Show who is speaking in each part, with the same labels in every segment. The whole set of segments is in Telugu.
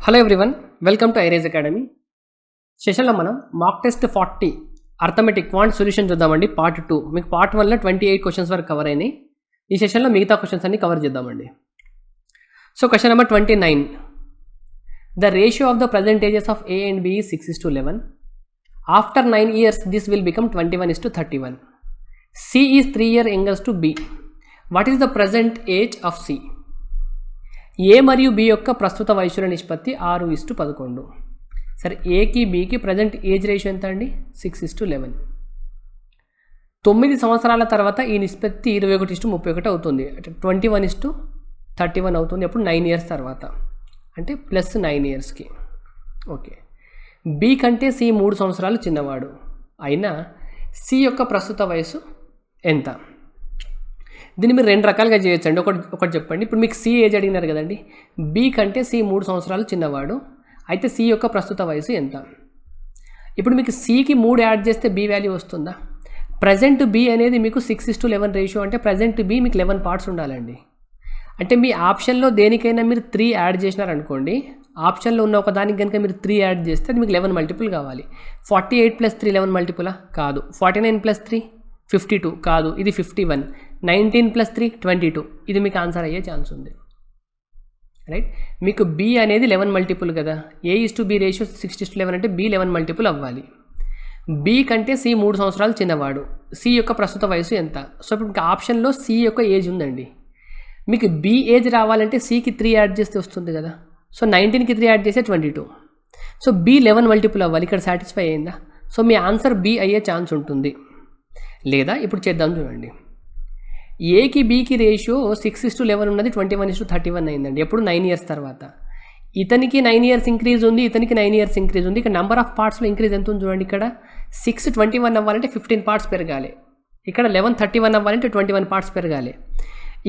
Speaker 1: Hello everyone, welcome to ఐరేజ్ academy. సెషన్లో మనం mock test 40 arithmetic quant solution చూద్దామండి. పార్ట్ 2. మీకు పార్ట్ 1లో 28 క్వశ్చన్స్ వరకు కవర్ అయినాయి. ఈ సెషన్లో మిగతా క్వశ్చన్స్ అన్ని కవర్ చేద్దామండి. So question number 29. The ratio of the present ages of A and B is 6:11. After 9 years this will become 21:31. C is 3 years younger to B. What is the present age of C? ఏ మరియు బి యొక్క ప్రస్తుత వయసుల నిష్పత్తి 6:11. సరే, ఏకి బికి ప్రజెంట్ ఏజ్ రేషియో ఎంత అండి? 6:11. 9 సంవత్సరాల తర్వాత ఈ నిష్పత్తి 21:31 అవుతుంది. అంటే 21:31 అవుతుంది. అప్పుడు 9 years తర్వాత, అంటే ప్లస్ 9 yearsకి. ఓకే, బి కంటే సి 3 సంవత్సరాలు చిన్నవాడు అయినా సి యొక్క ప్రస్తుత వయసు ఎంత? దీన్ని మీరు 2 రకాలుగా చేయొచ్చండి. ఒకటి చెప్పండి. ఇప్పుడు మీకు సి ఏజ్ అడిగినారు కదండి. బి కంటే సి 3 సంవత్సరాలు చిన్నవాడు అయితే సి యొక్క ప్రస్తుత వయసు ఎంత? ఇప్పుడు మీకు సికి 3 యాడ్ చేస్తే బి వాల్యూ వస్తుందా? ప్రజెంట్ బి అనేది మీకు 6:11 రేషియో, అంటే ప్రజెంట్ బి మీకు 11 పార్ట్స్ ఉండాలండి. అంటే మీ ఆప్షన్లో దేనికైనా మీరు 3 యాడ్ చేసినారనుకోండి, ఆప్షన్లో ఉన్న ఒక దానికి కనుక మీరు 3 యాడ్ చేస్తే అది మీకు 11 మల్టిపుల్ కావాలి. 48 + 3 11 మల్టిపులా? కాదు. 49 + 3 52 కాదు. ఇది 51. 19 + 3 22. ఇది మీకు ఆన్సర్ అయ్యే ఛాన్స్ ఉంది. రైట్, మీకు బి అనేది 11 మల్టిపుల్ కదా. A/B రేషియో 6:11 అంటే బి 11 మల్టిపుల్ అవ్వాలి. బి కంటే సి 3 సంవత్సరాలు చిన్నవాడు. సి యొక్క ప్రస్తుత వయసు ఎంత? సో ఇప్పుడు మీకు ఆప్షన్లో సి యొక్క ఏజ్ ఉందండి. మీకు బి ఏజ్ రావాలంటే సికి 3 యాడ్ చేస్తే వస్తుంది కదా. సో 19కి 3 యాడ్ చేస్తే 22. సో బి 11 మల్టిపుల్ అవ్వాలి. ఇక్కడ సాటిస్ఫై అయిందా? సో మీ ఆన్సర్ బి అయ్యే ఛాన్స్ ఉంటుంది. లేదా ఇప్పుడు చేద్దాం చూడండి. ఏకి బికి రేషియో 6:11 ఉన్నది, 21:31 అయిందండి. ఎప్పుడు 9 years తర్వాత. ఇతనికి 9 years ఇంక్రీజ్ ఉంది, ఇతనికి 9 years ఇంక్రీజ్ ఉంది. ఇక్కడ నెంబర్ ఆఫ్ పార్ట్స్లో ఇంక్రీజ్ ఎంత ఉంది చూడండి. ఇక్కడ 6:21 అవ్వాలంటే 15 పార్ట్స్ పెరగాలి. ఇక్కడ 11:31 అవ్వాలంటే 21 పార్ట్స్ పెరగాలి.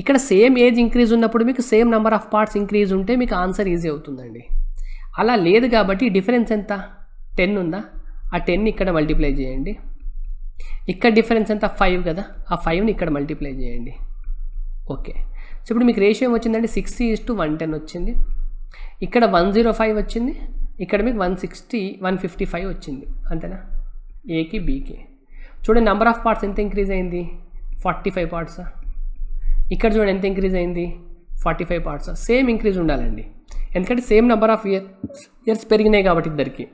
Speaker 1: ఇక్కడ సేమ్ ఏజ్ ఇంక్రీజ్ ఉన్నప్పుడు మీకు same number of parts increase ఉంటే మీకు ఆన్సర్ ఈజీ అవుతుందండి. అలా లేదు కాబట్టి డిఫరెన్స్ ఎంత? 10 ఉందా? ఆ 10ని ఇక్కడ మల్టిప్లై చేయండి. ఇక్కడ డిఫరెన్స్ ఎంత? 5 కదా. ఆ 5ని ఇక్కడ మల్టిప్లై చేయండి. ఓకే, సో ఇప్పుడు మీకు రేషియో వచ్చిందంటే 60:110 వచ్చింది. ఇక్కడ 105 వచ్చింది. ఇక్కడ మీకు 155 వచ్చింది. అంతేనా? ఏకి బికి చూడండి, నెంబర్ ఆఫ్ పార్ట్స్ ఎంత ఇంక్రీజ్ అయింది? 45 పార్ట్సా? ఇక్కడ చూడండి ఎంత ఇంక్రీజ్ అయింది? 45 పార్ట్సా? సేమ్ ఇంక్రీజ్ ఉండాలండి, ఎందుకంటే సేమ్ నెంబర్ ఆఫ్ ఇయర్స్ పెరిగినాయి కాబట్టి ఇద్దరికి.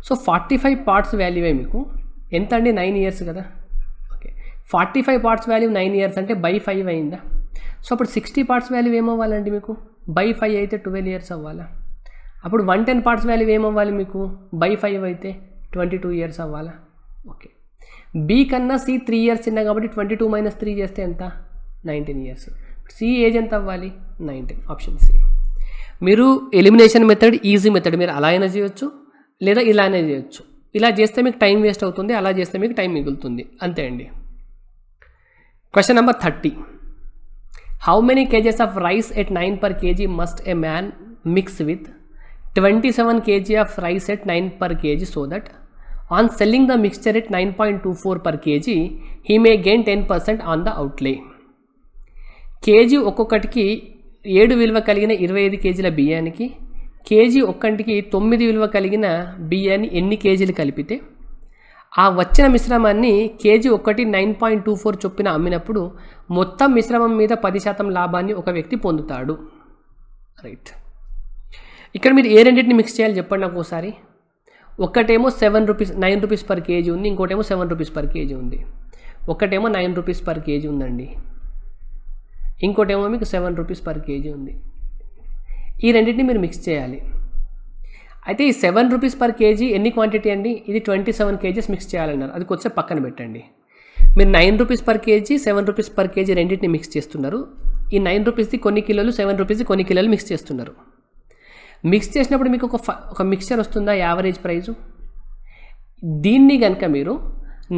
Speaker 1: సో 45 పార్ట్స్ వాల్యూవే మీకు ఎంత అండి? 9 years కదా. ఓకే, 45 పార్ట్స్ వాల్యూ 9 years అంటే బై 5 అయిందా? సో అప్పుడు 60 పార్ట్స్ వాల్యూ ఏమవ్వాలండి మీకు? బై 5 అయితే 12 years అవ్వాలా? అప్పుడు 110 పార్ట్స్ వాల్యూ ఏమవ్వాలి మీకు? బై 5 అయితే 22 years అవ్వాలా? ఓకే, బి కన్నా సి 3 years చిన్న కాబట్టి 22 - 3 చేస్తే ఎంత? 19 years. సి ఏజ్ ఎంత అవ్వాలి? 19. Option C. మీరు ఎలిమినేషన్ మెథడ్ ఈజీ మెథడ్, మీరు అలా అయినా చేయొచ్చు లేదా ఇలానే చేయొచ్చు. ఇలా చేస్తే మీకు టైం వేస్ట్ అవుతుంది, అలా చేస్తే మీకు టైం మిగులుతుంది. అంతే అండి. Question number 30. How many kgs of rice at 9 per kg must a man mix with 27 kg of rice at 9 per kg so that on selling the mixture at 9.24 per kg he may gain 10% on the outlay. Kg ఒక్కొక్కటికి 7 విలువ కలిగిన 25 kgల బియ్యానికి కేజీ ఒక్కంటికి 9 విలువ కలిగిన బియ్యాన్ని ఎన్ని కేజీలు కలిపితే ఆ వచ్చిన మిశ్రమాన్ని కేజీ ఒక్కటి 9.24 చొప్పున అమ్మినప్పుడు మొత్తం మిశ్రమం మీద 10% లాభాన్ని ఒక వ్యక్తి పొందుతాడు. రైట్, ఇక్కడ మీరు ఏ రెండింటిని మిక్స్ చేయాలి చెప్పండి నాకు ఒకసారి. ఒక్కటేమో 9 rupees per kg ఉంది, ఇంకోటేమో 7 rupees per kg ఉంది. ఒక్కటేమో 9 rupees per kg ఉందండి, ఇంకోటేమో మీకు 7 rupees per kg ఉంది. ఈ రెండింటిని మీరు మిక్స్ చేయాలి. అయితే ఈ 7 rupees per kg ఎన్ని క్వాంటిటీ అండి? ఇది 27 kgs మిక్స్ చేయాలన్నారు. అది కొంచెం పక్కన పెట్టండి. మీరు 9 rupees per kg 7 rupees per kg రెండింటిని మిక్స్ చేస్తున్నారు. ఈ 9 రూపీస్ది కొన్ని కిలోలు, 7 రూపీస్ది కొన్ని కిలోలు మిక్స్ చేస్తున్నారు. మిక్స్ చేసినప్పుడు మీకు ఒక మిక్స్చర్ వస్తుందా? Average price. దీన్ని కనుక మీరు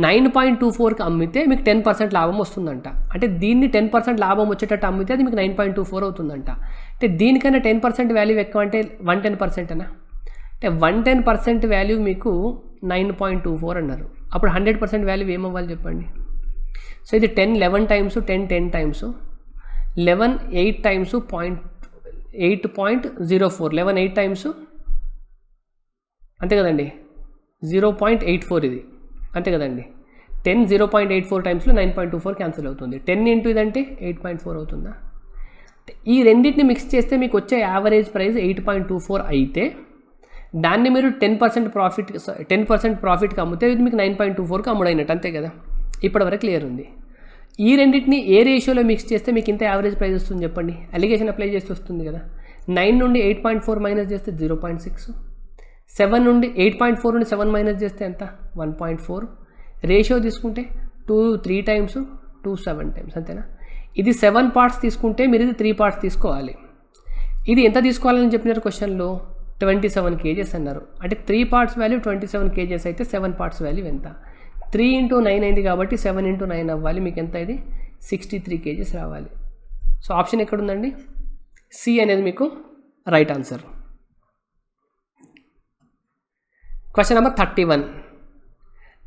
Speaker 1: 9.24కి అమ్మితే మీకు 10% లాభం వస్తుందంట. అంటే దీన్ని 10% లాభం వచ్చేటట్టు అమ్మితే అది మీకు 9.24 అవుతుందంట. అంటే దీనికన్నా 10% వాల్యూ ఎక్కువ అంటే 110% అనా? అంటే 110% వాల్యూ మీకు 9.24 అన్నారు. అప్పుడు 100% వాల్యూ ఏమవ్వాలి చెప్పండి. సో ఇది 10 11 times 10 10 times 11 8 times 8.04 11 8 టైమ్స్ అంతే కదండి 0.84 ఇది అంతే కదండి 10 0.84 టైమ్స్లో 9.24 క్యాన్సిల్ అవుతుంది 10 ఇంటూ ఇదంటే 8.4 అవుతుందా ఈ రెండింటిని మిక్స్ చేస్తే మీకు వచ్చే యావరేజ్ ప్రైస్ 8.24 అయితే దాన్ని మీరు 10% ప్రాఫిట్కి అమ్మితే ఇది మీకు 9.24కి అమ్ముడైనట్టు అంతే కదా ఇప్పటివరకు క్లియర్ ఉంది ఈ రెండింటిని ఏ రేషియోలో మిక్స్ చేస్తే మీకు ఇంత యావరేజ్ ప్రైస్ వస్తుంది చెప్పండి అలిగేషన్ అప్లై చేస్తే వస్తుంది కదా 9 నుండి 8.4 మైనస్ చేస్తే 0.6 7 నుండి 8.4 నుండి 7 మైనస్ చేస్తే ఎంత 1.4 రేషియో తీసుకుంటే 3 టైమ్స్ 7 టైమ్స్ అంతేనా ఇది 7 పార్ట్స్ తీసుకుంటే మీరు ఇది 3 పార్ట్స్ తీసుకోవాలి ఇది ఎంత తీసుకోవాలని చెప్పినారు క్వశ్చన్లో 27 kgs అన్నారు అంటే 3 పార్ట్స్ వాల్యూ 27 kgs అయితే 7 పార్ట్స్ వాల్యూ ఎంత 3 ఇంటూ 9 అయింది కాబట్టి 7 ఇంటూ 9 అవ్వాలి మీకు ఎంత ఇది 63 kgs రావాలి సో ఆప్షన్ ఎక్కడ ఉందండి సి అనేది మీకు right answer question number 31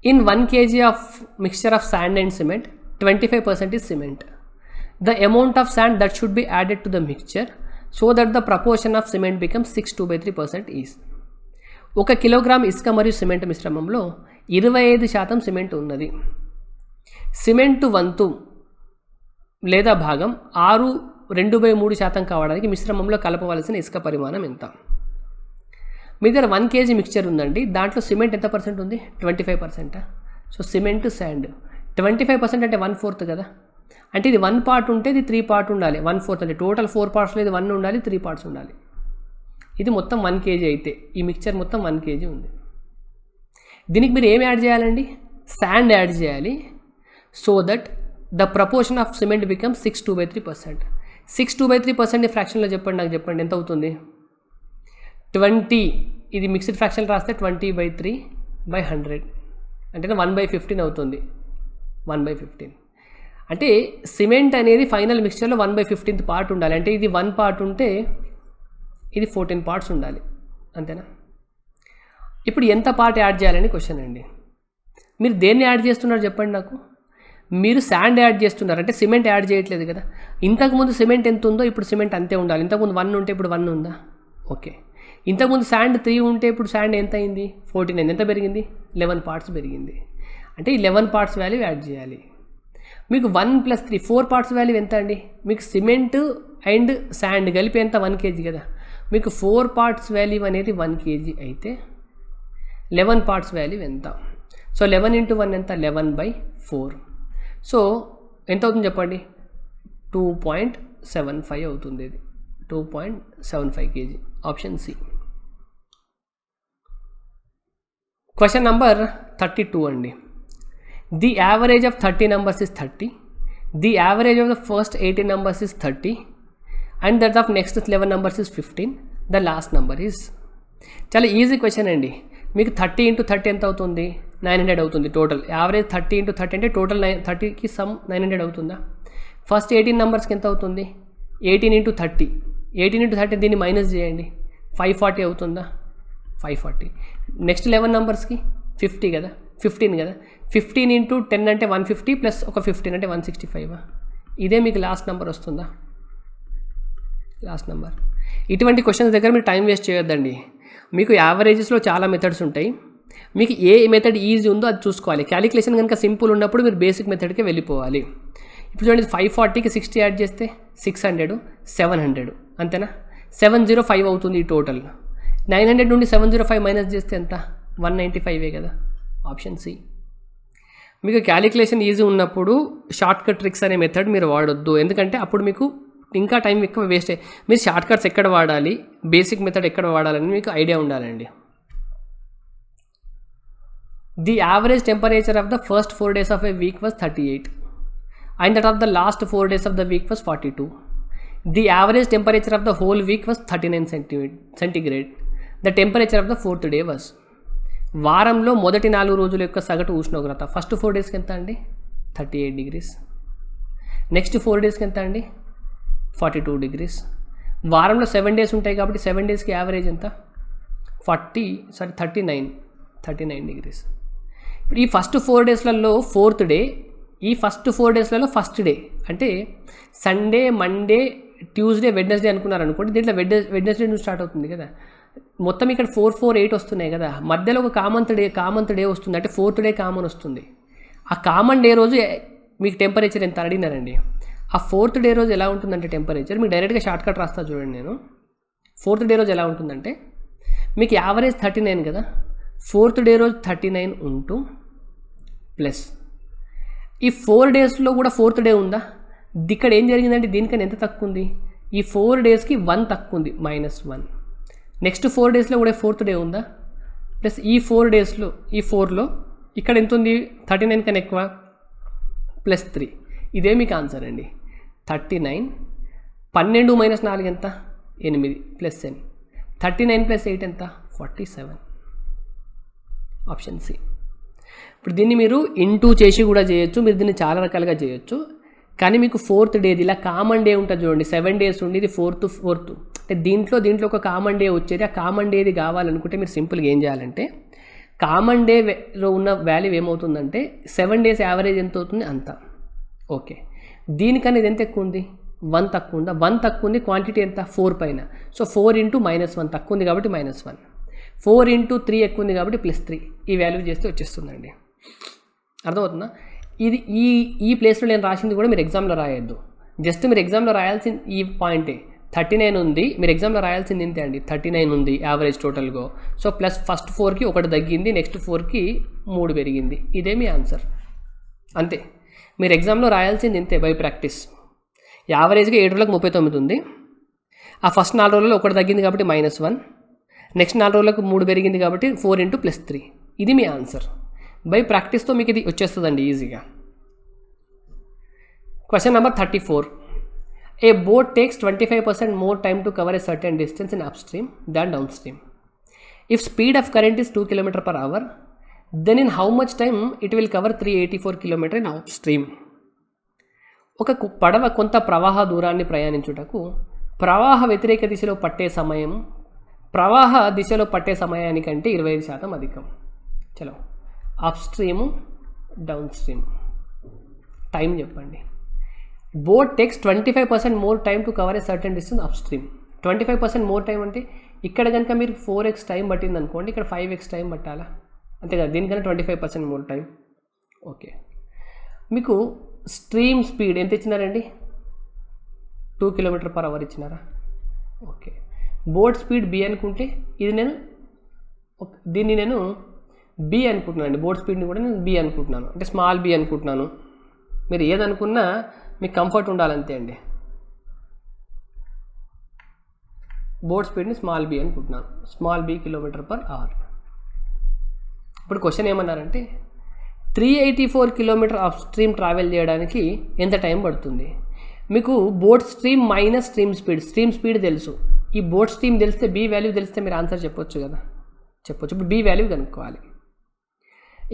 Speaker 1: in 1 kg of mixture of sand and cement 25% is cement the amount of sand that should be added to the mixture so that the proportion of cement becomes 6/3% is 1 kilogram ఇసుక మరియు సిమెంట్ మిశ్రమంలో 25% సిమెంట్ ఉన్నది సిమెంటు వంతు లేదా భాగం 2/3% కావడానికి మిశ్రమంలో కలపవలసిన ఇసుక పరిమాణం ఎంత మీ దగ్గర 1 kg మిక్చర్ ఉందండి దాంట్లో సిమెంట్ ఎంత పర్సెంట్ ఉంది 25% సో సిమెంట్ శాండ్ 25% అంటే 1/4 కదా అంటే ఇది 1 పార్ట్ ఉంటే ఇది 3 పార్ట్ ఉండాలి 1/4 అంటే టోటల్ 4 పార్ట్స్లో ఇది 1 ఉండాలి 3 పార్ట్స్ ఉండాలి ఇది మొత్తం 1 kg అయితే ఈ మిక్చర్ మొత్తం 1 kg ఉంది దీనికి మీరు ఏం యాడ్ చేయాలండి శాండ్ యాడ్ చేయాలి so that the proportion of cement become 6/3% 6/3% ఫ్రాక్షన్లో చెప్పండి నాకు చెప్పండి ఎంత అవుతుంది 20 ఇది మిక్స్డ్ ఫ్రాక్షన్ రాస్తే 20/3/100 అంటే 1/15 అవుతుంది 1/15 అంటే సిమెంట్ అనేది ఫైనల్ మిక్స్చర్లో 1/15 పార్ట్ ఉండాలి అంటే ఇది 1 పార్ట్ ఉంటే ఇది 14 పార్ట్స్ ఉండాలి అంతేనా ఇప్పుడు ఎంత పార్ట్ యాడ్ చేయాలని క్వశ్చన్ అండి మీరు దేన్ని యాడ్ చేస్తున్నారు చెప్పండి నాకు మీరు శాండ్ యాడ్ చేస్తున్నారు అంటే సిమెంట్ యాడ్ చేయట్లేదు కదా ఇంతకుముందు సిమెంట్ ఎంత ఉందో ఇప్పుడు సిమెంట్ అంతే ఉండాలి ఇంతకుముందు 1 ఉంటే ఇప్పుడు 1 ఉందా ఓకే ఇంతకుముందు శాండ్ 3 ఉంటే ఇప్పుడు శాండ్ ఎంత అయింది 49 ఎంత పెరిగింది 11 పార్ట్స్ పెరిగింది అంటే ఈ 11 పార్ట్స్ వాల్యూ యాడ్ చేయాలి మీకు 1 + 3 4 పార్ట్స్ వాల్యూ ఎంత అండి మీకు సిమెంట్ అండ్ శాండ్ కలిపి ఎంత 1 kg కదా మీకు 4 పార్ట్స్ వాల్యూ అనేది 1 kg అయితే 11 పార్ట్స్ వాల్యూ ఎంత సో 11 ఇంటూ 1 ఎంత 11/4 సో ఎంత అవుతుంది చెప్పండి 2.75 అవుతుంది ఇది 2.75 kg option C question number 32 అండి the average of 30 numbers is 30 the average of the first 18 numbers is 30 and that of next 11 numbers is 15 the last number is చాలా ఈజీ క్వశ్చన్ అండి మీకు 30 ఇంటూ 30 ఎంత అవుతుంది 900 అవుతుంది టోటల్ యావరేజ్ 30 ఇంటూ 30 అంటే టోటల్ 30కి సమ్ 900 అవుతుందా ఫస్ట్ 18 numbers ఎంత అవుతుంది 18 ఇంటూ 30 18 ఇంటూ 30 దీన్ని మైనస్ చేయండి 540 అవుతుందా 540 నెక్స్ట్ 11 numbers 50 కదా 15 కదా 15 ఇంటూ 10 అంటే 150 ప్లస్ ఒక 15 అంటే 165 ఇదే మీకు లాస్ట్ నెంబర్ వస్తుందా లాస్ట్ నెంబర్ ఇటువంటి క్వశ్చన్స్ దగ్గర మీరు టైం వేస్ట్ చేయొద్దండి మీకు యావరేజెస్లో చాలా మెథడ్స్ ఉంటాయి మీకు ఏ మెథడ్ ఈజీ ఉందో అది చూసుకోవాలి క్యాలిక్యులేషన్ కనుక సింపుల్ ఉన్నప్పుడు మీరు బేసిక్ మెథడ్కే వెళ్ళిపోవాలి ఇప్పుడు చూడండి 540కి 60 యాడ్ చేస్తే 600 700 అంతేనా 705 అవుతుంది ఈ టోటల్ 900 నుండి 705 మైనస్ చేస్తే ఎంత 195 కదా ఆప్షన్ సి మీకు క్యాలిక్యులేషన్ ఈజీ ఉన్నప్పుడు షార్ట్ కట్ ట్రిక్స్ అనే మెథడ్ మీరు వాడొద్దు ఎందుకంటే అప్పుడు మీకు ఇంకా టైం ఎక్కువ వేస్ట్ మీరు షార్ట్ కట్స్ ఎక్కడ వాడాలి బేసిక్ మెథడ్ ఎక్కడ వాడాలని మీకు ఐడియా ఉండాలండి the average temperature of the first 4 days of a week was 38 and that of the last 4 days of the week was 42 the average temperature of the whole week was 39 centigrade the temperature of the 4th day was వారంలో మొదటి 4 రోజుల యొక్క సగటు ఉష్ణోగ్రత ఫస్ట్ 4 daysకి ఎంత అండి 38 degrees నెక్స్ట్ 4 daysకి ఎంత అండి 42 degrees వారంలో 7 days ఉంటాయి కాబట్టి 7 daysకి యావరేజ్ ఎంత 39 degrees ఇప్పుడు ఈ ఫస్ట్ 4 daysలలో 4th day ఈ ఫస్ట్ 4 daysలలో ఫస్ట్ డే అంటే సండే మండే ట్యూస్డే వెడ్నెస్డే అనుకున్నారు అనుకోండి, దీంట్లో వెడ్నెస్డే నుంచి స్టార్ట్ అవుతుంది కదా. మొత్తం ఇక్కడ 4, 4, 8 వస్తున్నాయి కదా, మధ్యలో ఒక కామంత్ డే వస్తుంది, అంటే 4th డే కామన్ వస్తుంది. ఆ కామన్ డే రోజు మీకు టెంపరేచర్ ఎంత అడిగినారండి. ఆ 4th డే రోజు ఎలా ఉంటుందంటే టెంపరేచర్ మీకు డైరెక్ట్గా షార్ట్ కట్ రాస్తా చూడండి. నేను 4th డే రోజు ఎలా ఉంటుందంటే మీకు యావరేజ్ 39 కదా, 4th డే రోజు 39 ఉంటూ ప్లస్ ఈ 4 డేస్లో కూడా 4th డే ఉందా. ఇక్కడ ఏం జరిగిందంటే దీనికన్నా ఎంత తక్కువ ఉంది, ఈ 4 డేస్కి 1 తక్కువ ఉంది, -1. నెక్స్ట్ 4 డేస్లో కూడా 4th డే ఉందా, ప్లస్ ఈ 4 డేస్లో ఈ 4లో ఇక్కడ ఎంత ఉంది, 39 కన్నా ఎక్కువ, +3. ఇదే మీకు ఆన్సర్ అండి. 39 12 - 4 ఎంత, 8 +n. 39 + 8 ఎంత, 47. Option C. ఇప్పుడు దీన్ని మీరు ఇంటూ చేసి కూడా చేయొచ్చు, మీరు దీన్ని చాలా రకాలుగా చేయొచ్చు. కానీ మీకు 4th డేది ఇలా కామన్ డే ఉంటుంది చూడండి, 7 డేస్ ఉండేది 4th అంటే దీంట్లో ఒక కామన్ డే వచ్చేది. ఆ కామన్ డేది కావాలనుకుంటే మీరు సింపుల్గా ఏం చేయాలంటే కామన్ డేలో ఉన్న వాల్యూ ఏమవుతుందంటే 7 డేస్ యావరేజ్ ఎంత అవుతుంది అంత. ఓకే, దీనికన్నా ఇది ఎంత ఎక్కువ ఉంది, 1 తక్కువ ఉందా, 1 తక్కువ ఉంది, క్వాంటిటీ ఎంత 4 పైన, సో 4 × -1 తక్కువ ఉంది కాబట్టి -1, 4 × 3 ఎక్కువ ఉంది కాబట్టి +3. ఈ వాల్యూ చేస్తే వచ్చేస్తుందండి. అర్థమవుతుందా. ఇది ఈ ప్లేస్లో నేను రాసింది కూడా మీరు ఎగ్జామ్లో రాయొద్దు, జస్ట్ మీరు ఎగ్జామ్లో రాయాల్సింది ఈ పాయింటే. 39 ఉంది, మీరు ఎగ్జామ్లో రాయాల్సింది ఇంతే అండి. 39 ఉంది యావరేజ్ టోటల్గా, సో ప్లస్ ఫస్ట్ 4కి 1 తగ్గింది, నెక్స్ట్ 4కి 3 పెరిగింది. ఇదే మీ ఆన్సర్, అంతే. మీరు ఎగ్జామ్లో రాయాల్సింది ఇంతే బై ప్రాక్టీస్. యావరేజ్గా 7 రోజులకు 39 ఉంది, ఆ ఫస్ట్ 4 రోజుల్లో 1 తగ్గింది కాబట్టి -1, నెక్స్ట్ 4 రోజులకు 3 పెరిగింది కాబట్టి 4 × +3. ఇది మీ ఆన్సర్. బై ప్రాక్టీస్తో మీకు ఇది వచ్చేస్తుందండి ఈజీగా. Question number 34. A boat takes 25% more time to cover a certain distance in upstream than downstream. If speed of current is 2 km/h, then in how much time it will cover 384 km in upstream? ఒక పడవ కొంత ప్రవాహ దూరాన్ని ప్రయాణించుటకు ప్రవాహ వ్యతిరేక దిశలో పట్టే సమయం ప్రవాహ దిశలో పట్టే సమయానికంటే 25% అధికం. చలో, అప్స్ట్రీము డౌన్స్ట్రీమ్ టైం చెప్పండి. Boat takes 25% more time to cover a certain distance upstream. 25% more time అంటే ఇక్కడ కనుక మీరు 4x టైం పట్టింది అనుకోండి, ఇక్కడ 5x టైం పట్టాలా, అంతే కదా. దీనికన్నా 25% మోర్ టైం. ఓకే, మీకు స్ట్రీమ్ స్పీడ్ ఎంత ఇచ్చినారండి, 2 km/h ఇచ్చినారా. ఓకే, బోట్ స్పీడ్ b అనుకుంటే దీన్ని నేను b అనుకుంటున్నాను అండి. బోట్ స్పీడ్ని కూడా నేను b అనుకుంటున్నాను, అంటే స్మాల్ b అనుకుంటున్నాను. మీరు ఏదనుకున్నా మీకు కంఫర్ట్ ఉండాలంతే అండి. బోట్ స్పీడ్ని స్మాల్ b అనుకుంటున్నాను, స్మాల్ b km/h. ఇప్పుడు క్వశ్చన్ ఏమన్నారంటే 384 km అప్ స్ట్రీమ్ ట్రావెల్ చేయడానికి ఎంత టైం పడుతుంది. మీకు boat stream minus stream speed తెలుసు, ఈ బోట్ స్ట్రీమ్ తెలిస్తే b వాల్యూ తెలిస్తే మీరు ఆన్సర్ చెప్పొచ్చు కదా, చెప్పొచ్చు. ఇప్పుడు b వాల్యూ కనుక్కోవాలి.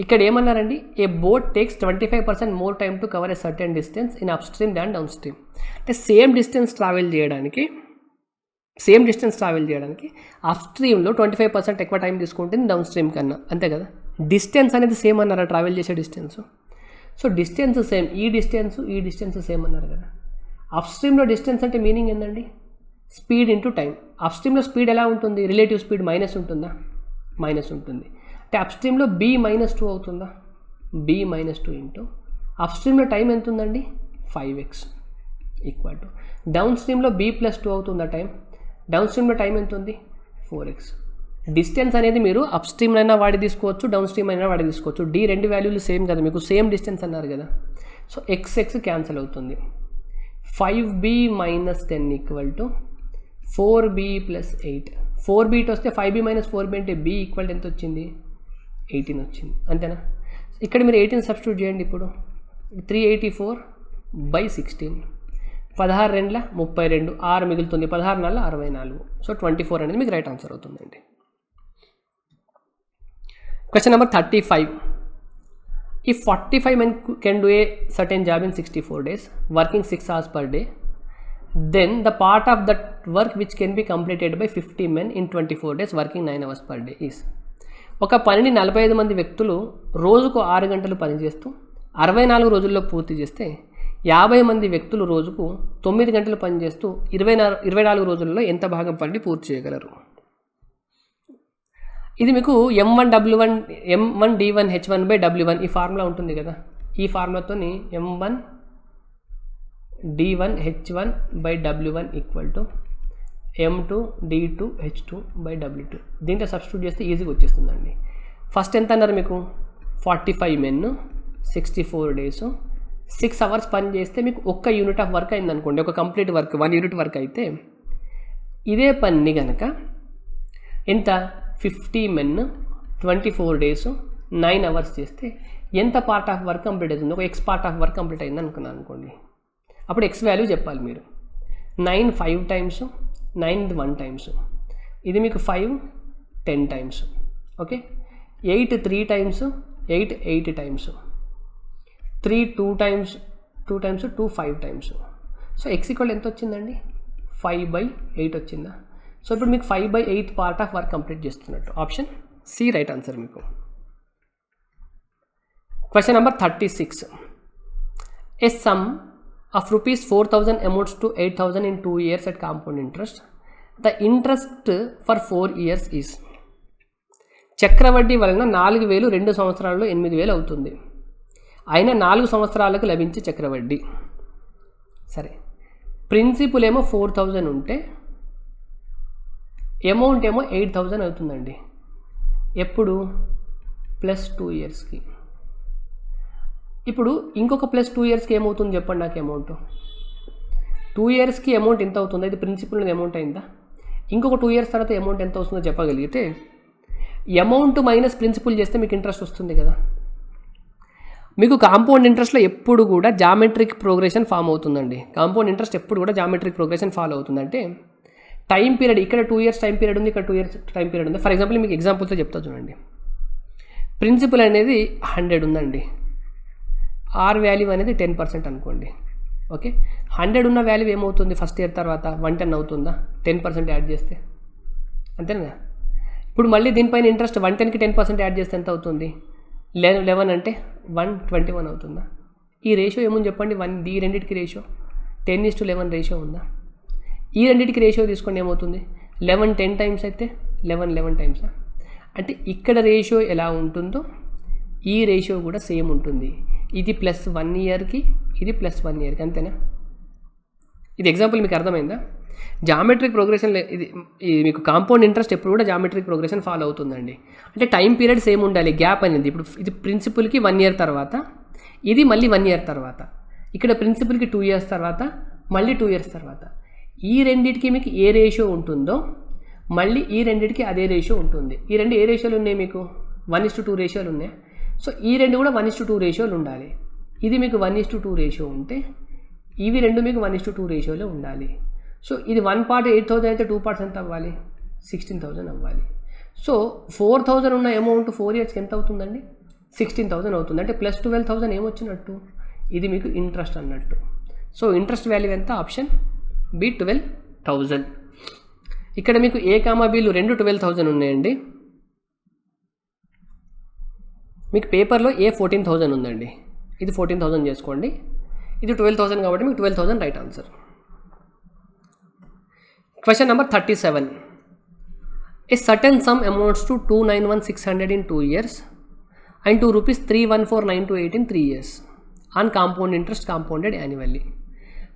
Speaker 1: ఇక్కడ ఏమన్నారండి, a boat takes 25% more time to cover a certain distance in upstream than downstream. అంటే సేమ్ డిస్టెన్స్ ట్రావెల్ చేయడానికి అప్ స్ట్రీమ్లో 25% ఎక్కువ టైం తీసుకుంటుంది డౌన్ స్ట్రీమ్ కన్నా, అంతే కదా. డిస్టెన్స్ అనేది సేమ్ అన్నారా, ట్రావెల్ చేసే డిస్టెన్స్. సో డిస్టెన్స్ సేమ్, ఈ డిస్టెన్స్ సేమ్ అన్నారు కదా. అప్ స్ట్రీమ్లో డిస్టెన్స్ అంటే మీనింగ్ ఏంటండి, స్పీడ్ ఇంటూ టైం. అప్ స్ట్రీమ్లో స్పీడ్ ఎలా ఉంటుంది, రిలేటివ్ స్పీడ్ మైనస్ ఉంటుందా, మైనస్ ఉంటుంది. అంటే అప్ స్ట్రీమ్లో b -2 అవుతుందా, b -2 ఇంటూ అప్ స్ట్రీమ్లో టైం ఎంత ఉందండి, 5x ఈక్వల్ టు డౌన్ స్ట్రీమ్లో b +2 అవుతుందా టైం, డౌన్ స్ట్రీమ్లో టైం ఎంత ఉంది, 4x. డిస్టెన్స్ అనేది మీరు అప్ స్ట్రీమ్ అయినా వాడి తీసుకోవచ్చు, డౌన్ స్ట్రీమ్ అయినా వాడి తీసుకోవచ్చు. d రెండు వాల్యూలు సేమ్ కదా, మీకు సేమ్ డిస్టెన్స్ అన్నారు కదా. సో x క్యాన్సిల్ అవుతుంది. 5b - 10 equal to 4b + 8. 4b వస్తే 5b - 4b అంటే b ఈక్వల్ ఎంత వచ్చింది, 18 వచ్చింది, అంతేనా. ఇక్కడ మీరు 18 సబ్స్టిట్యూట్ చేయండి. ఇప్పుడు 384/16, 16 2 32, 6 మిగులుతుంది, 16 4 64. సో 24 అనేది మీకు రైట్ ఆన్సర్ అవుతుందండి. Question number 35. If 45 men can do a certain job in 64 days, working 6 hours per day, then the part of that work which can be completed by 50 men in 24 days working 9 hours per day is. ఒక పనిని 45 మంది వ్యక్తులు రోజుకు 6 గంటలు పనిచేస్తూ 64 రోజుల్లో పూర్తి చేస్తే 50 మంది వ్యక్తులు రోజుకు 9 గంటలు పనిచేస్తూ 24 రోజుల్లో ఎంత భాగం పని పూర్తి చేయగలరు? ఇది మీకు M1W1 M1D1 H1/W1 ఈ ఫార్ములా ఉంటుంది కదా, ఈ ఫార్ములాతోని M1D1 H1/W1 = M2D2 H2/W2. దీంట్లో సబ్స్టిట్యూట్ చేస్తే ఈజీగా వచ్చేస్తుందండి. ఫస్ట్ ఎంత అన్నారు మీకు? 45 men 64 days 6 hours పని చేస్తే మీకు 1 యూనిట్ ఆఫ్ వర్క్ అయింది అనుకోండి, ఒక కంప్లీట్ వర్క్ 1 యూనిట్ వర్క్ అయితే ఇదే పని కనుక ఎంత 50 men 24 days 9 hours చేస్తే ఎంత పార్ట్ ఆఫ్ వర్క్ కంప్లీట్ అవుతుంది? ఒక X part of work complete అయింది అనుకున్నాను అనుకోండి, అప్పుడు ఎక్స్ వాల్యూ చెప్పాలి మీరు. 9 5 times, 9 1 times, ఇది మీకు 5 10 times, okay. 8 3 times, 8 8 times, 3 2 times, 2 times 2 5 times. So X equal ఎంత వచ్చిందండి? 5/8 వచ్చిందా? సో ఇప్పుడు మీకు 5/8 పార్ట్ ఆఫ్ వర్క్ కంప్లీట్ చేస్తున్నట్టు. ఆప్షన్ సి రైట్ ఆన్సర్ మీకు. Question number 36. A some of rupees 4,000 amounts to 8,000 in 2 years at compound interest. The interest for 4 years is. చక్రవడ్డీ వలన 4,000 2 సంవత్సరాల్లో 8,000 అవుతుంది. అయినా 4 సంవత్సరాలకు లభించే చక్రవడ్డీ. సరే, ప్రిన్సిపల్ ఏమో 4,000 ఉంటే అమౌంట్ ఏమో 8,000 అవుతుందండి. ఎప్పుడు? +2 yearsకి. ఇప్పుడు ఇంకొక +2 yearsకి ఏమవుతుంది చెప్పండి నాకు అమౌంట్. 2 yearsకి అమౌంట్ ఎంత అవుతుందో, ఇది ప్రిన్సిపల్ అమౌంట్ అయిందా? ఇంకొక 2 years తర్వాత అమౌంట్ ఎంత వస్తుందో చెప్పగలిగితే అమౌంట్ మైనస్ ప్రిన్సిపల్ చేస్తే మీకు ఇంట్రెస్ట్ వస్తుంది కదా. మీకు కాంపౌండ్ ఇంట్రెస్ట్లో ఎప్పుడు కూడా జామెట్రిక్ ప్రోగ్రెషన్ ఫామ్ అవుతుందండి. కాంపౌండ్ ఇంట్రెస్ట్ ఎప్పుడు కూడా జామెట్రిక్ ప్రోగ్రెషన్ ఫాలో అవుతుందంటే టైం పీరియడ్, ఇక్కడ 2 years టైం పీరియడ్ ఉంది, ఇక్కడ 2 years టైం పీరియడ్ ఉంది. ఫర్ ఎగ్జాంపుల్ మీకు ఎగ్జాంపుల్తో చెప్తా చూడండి. ప్రిన్సిపల్ అనేది 100 ఉందండి, ఆర్ వాల్యూ అనేది 10% అనుకోండి, ఓకే. 100 ఉన్న వాల్యూ ఏమవుతుంది ఫస్ట్ ఇయర్ తర్వాత? 110 అవుతుందా 10% యాడ్ చేస్తే? అంతేనా? ఇప్పుడు మళ్ళీ దీనిపైన ఇంట్రెస్ట్ 110కి 10% యాడ్ చేస్తే ఎంత అవుతుంది? 11 అంటే 121 అవుతుందా? ఈ రేషియో ఏముంది చెప్పండి? ఈ రెండింటికి రేషియో 10:11 రేషియో ఉందా? ఈ రెండింటికి రేషియో తీసుకోండి, ఏమవుతుంది? 11 10 times అయితే 11 11 times. అంటే ఇక్కడ రేషియో ఎలా ఉంటుందో ఈ రేషియో కూడా సేమ్ ఉంటుంది. ఇది +1 yearకి, ఇది +1 yearకి, అంతేనా? ఇది ఎగ్జాంపుల్ మీకు అర్థమైందా? జామెట్రిక్ ప్రోగ్రెషన్ ఇది మీకు కాంపౌండ్ ఇంట్రెస్ట్ ఎప్పుడు కూడా జామెట్రిక్ ప్రోగ్రెషన్ ఫాలో అవుతుందండి. అంటే టైం పీరియడ్ సేమ్ ఉండాలి, గ్యాప్ అనేది. ఇప్పుడు ఇది ప్రిన్సిపల్కి 1 year తర్వాత, ఇది మళ్ళీ 1 year తర్వాత, ఇక్కడ ప్రిన్సిపల్కి 2 years తర్వాత, మళ్ళీ 2 years తర్వాత. ఈ రెండింటికి మీకు ఏ రేషియో ఉంటుందో మళ్ళీ ఈ రెండింటికి అదే రేషియో ఉంటుంది. ఈ రెండు ఏ రేషియోలు ఉన్నాయి మీకు? 1:2 రేషియోలు ఉన్నాయి. సో ఈ రెండు కూడా 1:2 రేషియోలు ఉండాలి. ఇది మీకు 1:2 రేషియో ఉంటే ఇవి రెండు మీకు 1:2 రేషియోలో ఉండాలి. సో ఇది 1 part 8,000 అయితే 2 parts ఎంత అవ్వాలి? 16,000 అవ్వాలి. సో 4,000 ఉన్న అమౌంట్ 4 yearsకి ఎంత అవుతుందండి? 16,000 అవుతుంది. అంటే +12,000 ఏమొచ్చినట్టు? ఇది మీకు ఇంట్రెస్ట్ అన్నట్టు. సో ఇంట్రెస్ట్ వాల్యూ ఎంత? Option B 12,000. ఇక్కడ మీకు ఏ కామా బిలు రెండు 12,000 ఉన్నాయండి. మీకు పేపర్లో ఏ 14,000 ఉందండి. ఇది 14,000 చేసుకోండి, ఇది 12,000 కాబట్టి మీకు 12,000 right answer. Question number 37. A certain some amounts to 291,600 in 2 years and to ₹314,928 in 3 years on compound interest compounded annually.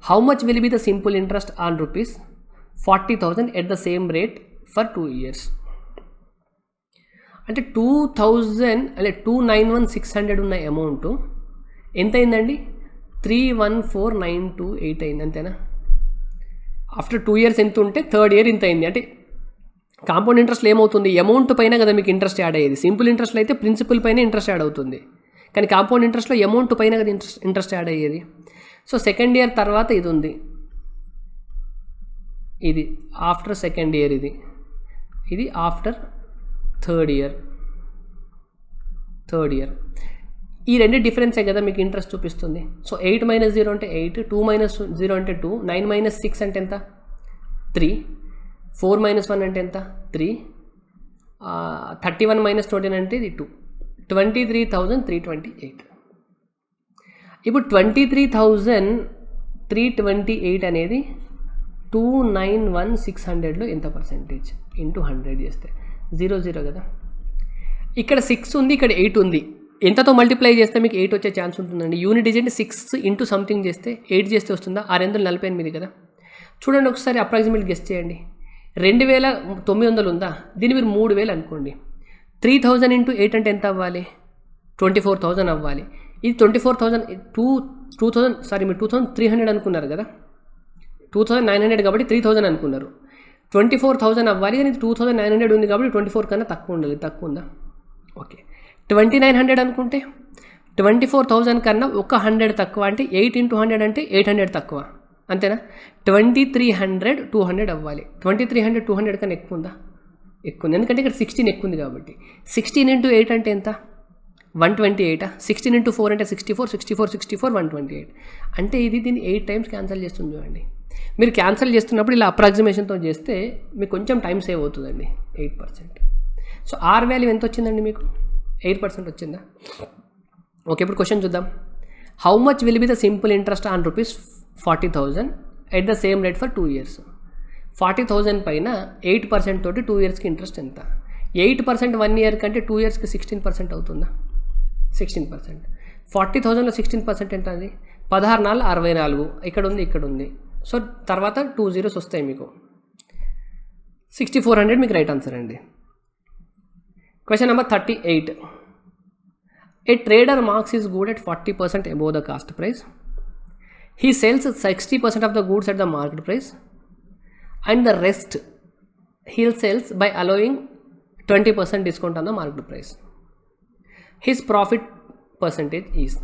Speaker 1: How much will be the simple interest on ₹40,000 at the same rate for 2 years? అంటే 291,600 ఉన్న అమౌంట్ ఎంత అయిందండి? 314,928 అయింది, అంతేనా? ఆఫ్టర్ 2 years ఎంత ఉంటే 3rd year ఇంత అయింది. అంటే కాంపౌండ్ ఇంట్రెస్ట్లో ఏమవుతుంది? అమౌంట్ పైన కదా మీకు ఇంట్రెస్ట్ యాడ్ అయ్యేది. సింపుల్ ఇంట్రెస్ట్లో అయితే ప్రిన్సిపల్ పైన ఇంట్రెస్ట్ యాడ్ అవుతుంది, కానీ కాంపౌండ్ ఇంట్రెస్ట్లో అమౌంట్ పైన కదా ఇంట్రెస్ట్ యాడ్ అయ్యేది. సో 2nd year తర్వాత ఇది ఉంది, ఇది ఆఫ్టర్ 2nd year, ఇది ఆఫ్టర్ 3rd year. ఈ రెండు డిఫరెన్సే కదా మీకు ఇంట్రెస్ట్ చూపిస్తుంది. సో 8 - 0 అంటే 8, 2 - 0 అంటే 2, 9 - 6 అంటే ఎంత? 3, 4 - 1 అంటే ఎంత? 3, 31 - 14 అంటే ఇది 2, 23,328. ఇప్పుడు 23,328 అనేది 291,600లో ఎంత పర్సెంటేజ్ ఇంటూ 100 చేస్తే 0 కదా. ఇక్కడ 6 ఉంది, ఇక్కడ 8 ఉంది. ఎంతతో మల్టిప్లై చేస్తే మీకు 8 వచ్చే ఛాన్స్ ఉంటుందండి. యూనిట్ డిజిట్ 6 ఇంటూ సంథింగ్ చేస్తే 8 చేస్తే వస్తుందా? 648 కదా. చూడండి ఒకసారి అప్రాక్సిమేట్ గెస్ చేయండి. 2,900 ఉందా, దీన్ని మీరు 3,000 అనుకోండి. 3,000 ఇంటూ 8 అంటే ఎంత అవ్వాలి? 24,000 అవ్వాలి. ఇది 24,000 మీరు 2,300 అనుకున్నారు కదా, 2,900 కాబట్టి 3,000 అనుకున్నారు. 24,000 అవ్వాలి, కానీ 2,900 ఉంది కాబట్టి 24 కన్నా తక్కువ ఉండాలి. తక్కువ ఉందా? ఓకే. 2,900 అనుకుంటే 24,000 కన్నా ఒక 100 తక్కువ, అంటే 8 ఇంటూ 100 అంటే 800 తక్కువ, అంతేనా? 2,300 200 అవ్వాలి. 2,300 200 కన్నా ఎక్కువ ఉందా? ఎక్కువ ఉంది, ఎందుకంటే ఇక్కడ 16 ఎక్కువ ఉంది కాబట్టి. 16 ఇంటూ 8 అంటే ఎంత? 128. 16 ఇంటూ 4 అంటే 64, 64 64 128. అంటే ఇది దీన్ని 8 టైమ్స్ క్యాన్సిల్ చేస్తుంది చూడండి. మీరు క్యాన్సిల్ చేస్తున్నప్పుడు ఇలా అప్రాక్సిమేషన్తో చేస్తే మీకు కొంచెం టైం సేవ్ అవుతుందండి. 8%. సో ఆర్ వాల్యూ ఎంత వచ్చిందండి మీకు? 8% వచ్చిందా? ఓకే, ఇప్పుడు క్వశ్చన్ చూద్దాం. How much will be the simple interest on ₹40,000 at the same rate for 2 years? 40,000 పైన 8% తోటి 2 yearsకి ఇంట్రెస్ట్ ఎంత? 8% 1 year కంటే 2 yearsకి 16% అవుతుందా? 16%. 40,000లో 16% ఎంత? అది 16 64. ఇక్కడ ఉంది, ఇక్కడ ఉంది. సో తర్వాత 2 zeros వస్తాయి మీకు. 6,400 మీకు రైట్ ఆన్సర్ అండి. Question number 38. A trader marks is good at 40% above the cost price. He sells 60% of the goods at the market price and the rest he sells by allowing 20% discount on the market price. His profit percentage is.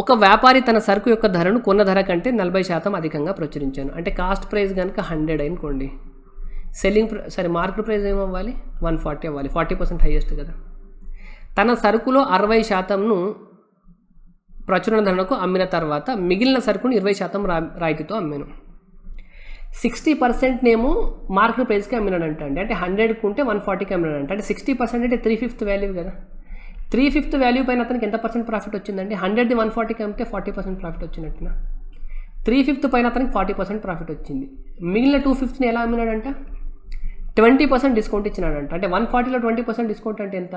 Speaker 1: ఒక వ్యాపారి తన సరుకు యొక్క ధరను కొన్న ధర కంటే 40% అధికంగా ప్రచురించాను. అంటే కాస్ట్ ప్రైస్ కనుక 100 అనుకోండి, మార్కెట్ ప్రైస్ ఏమవ్వాలి? 140 అవ్వాలి. 40% హైయెస్ట్ కదా. తన సరుకులో 60%ను ప్రచురణ ధరలకు అమ్మిన తర్వాత మిగిలిన సరుకును 20% రాయితీతో అమ్మాను. 60% నేమో మార్కెట్ ప్రైస్కి అమ్మినాడంట అండి. అంటే 100కు ఉంటే 140కి అమ్మినాడంట. అంటే 60% అంటే 3/5 వాల్యూ కదా. 3/5 వాల్యూ పైన అతనికి ఎంత పర్సెంట్ ప్రాఫిట్ వచ్చిందండి? 100ది 140కి అమ్మితే 40% ప్రాఫిట్ వచ్చినట్టున. 3/5 పైన అతనికి 40% ప్రాఫిట్ వచ్చింది. మిగిలిన 2/5ని ఎలా అమ్మినాడంట? 20% డిస్కౌంట్ ఇచ్చినాడంట. అంటే 140లో 20% డిస్కౌంట్ అంటే ఎంత?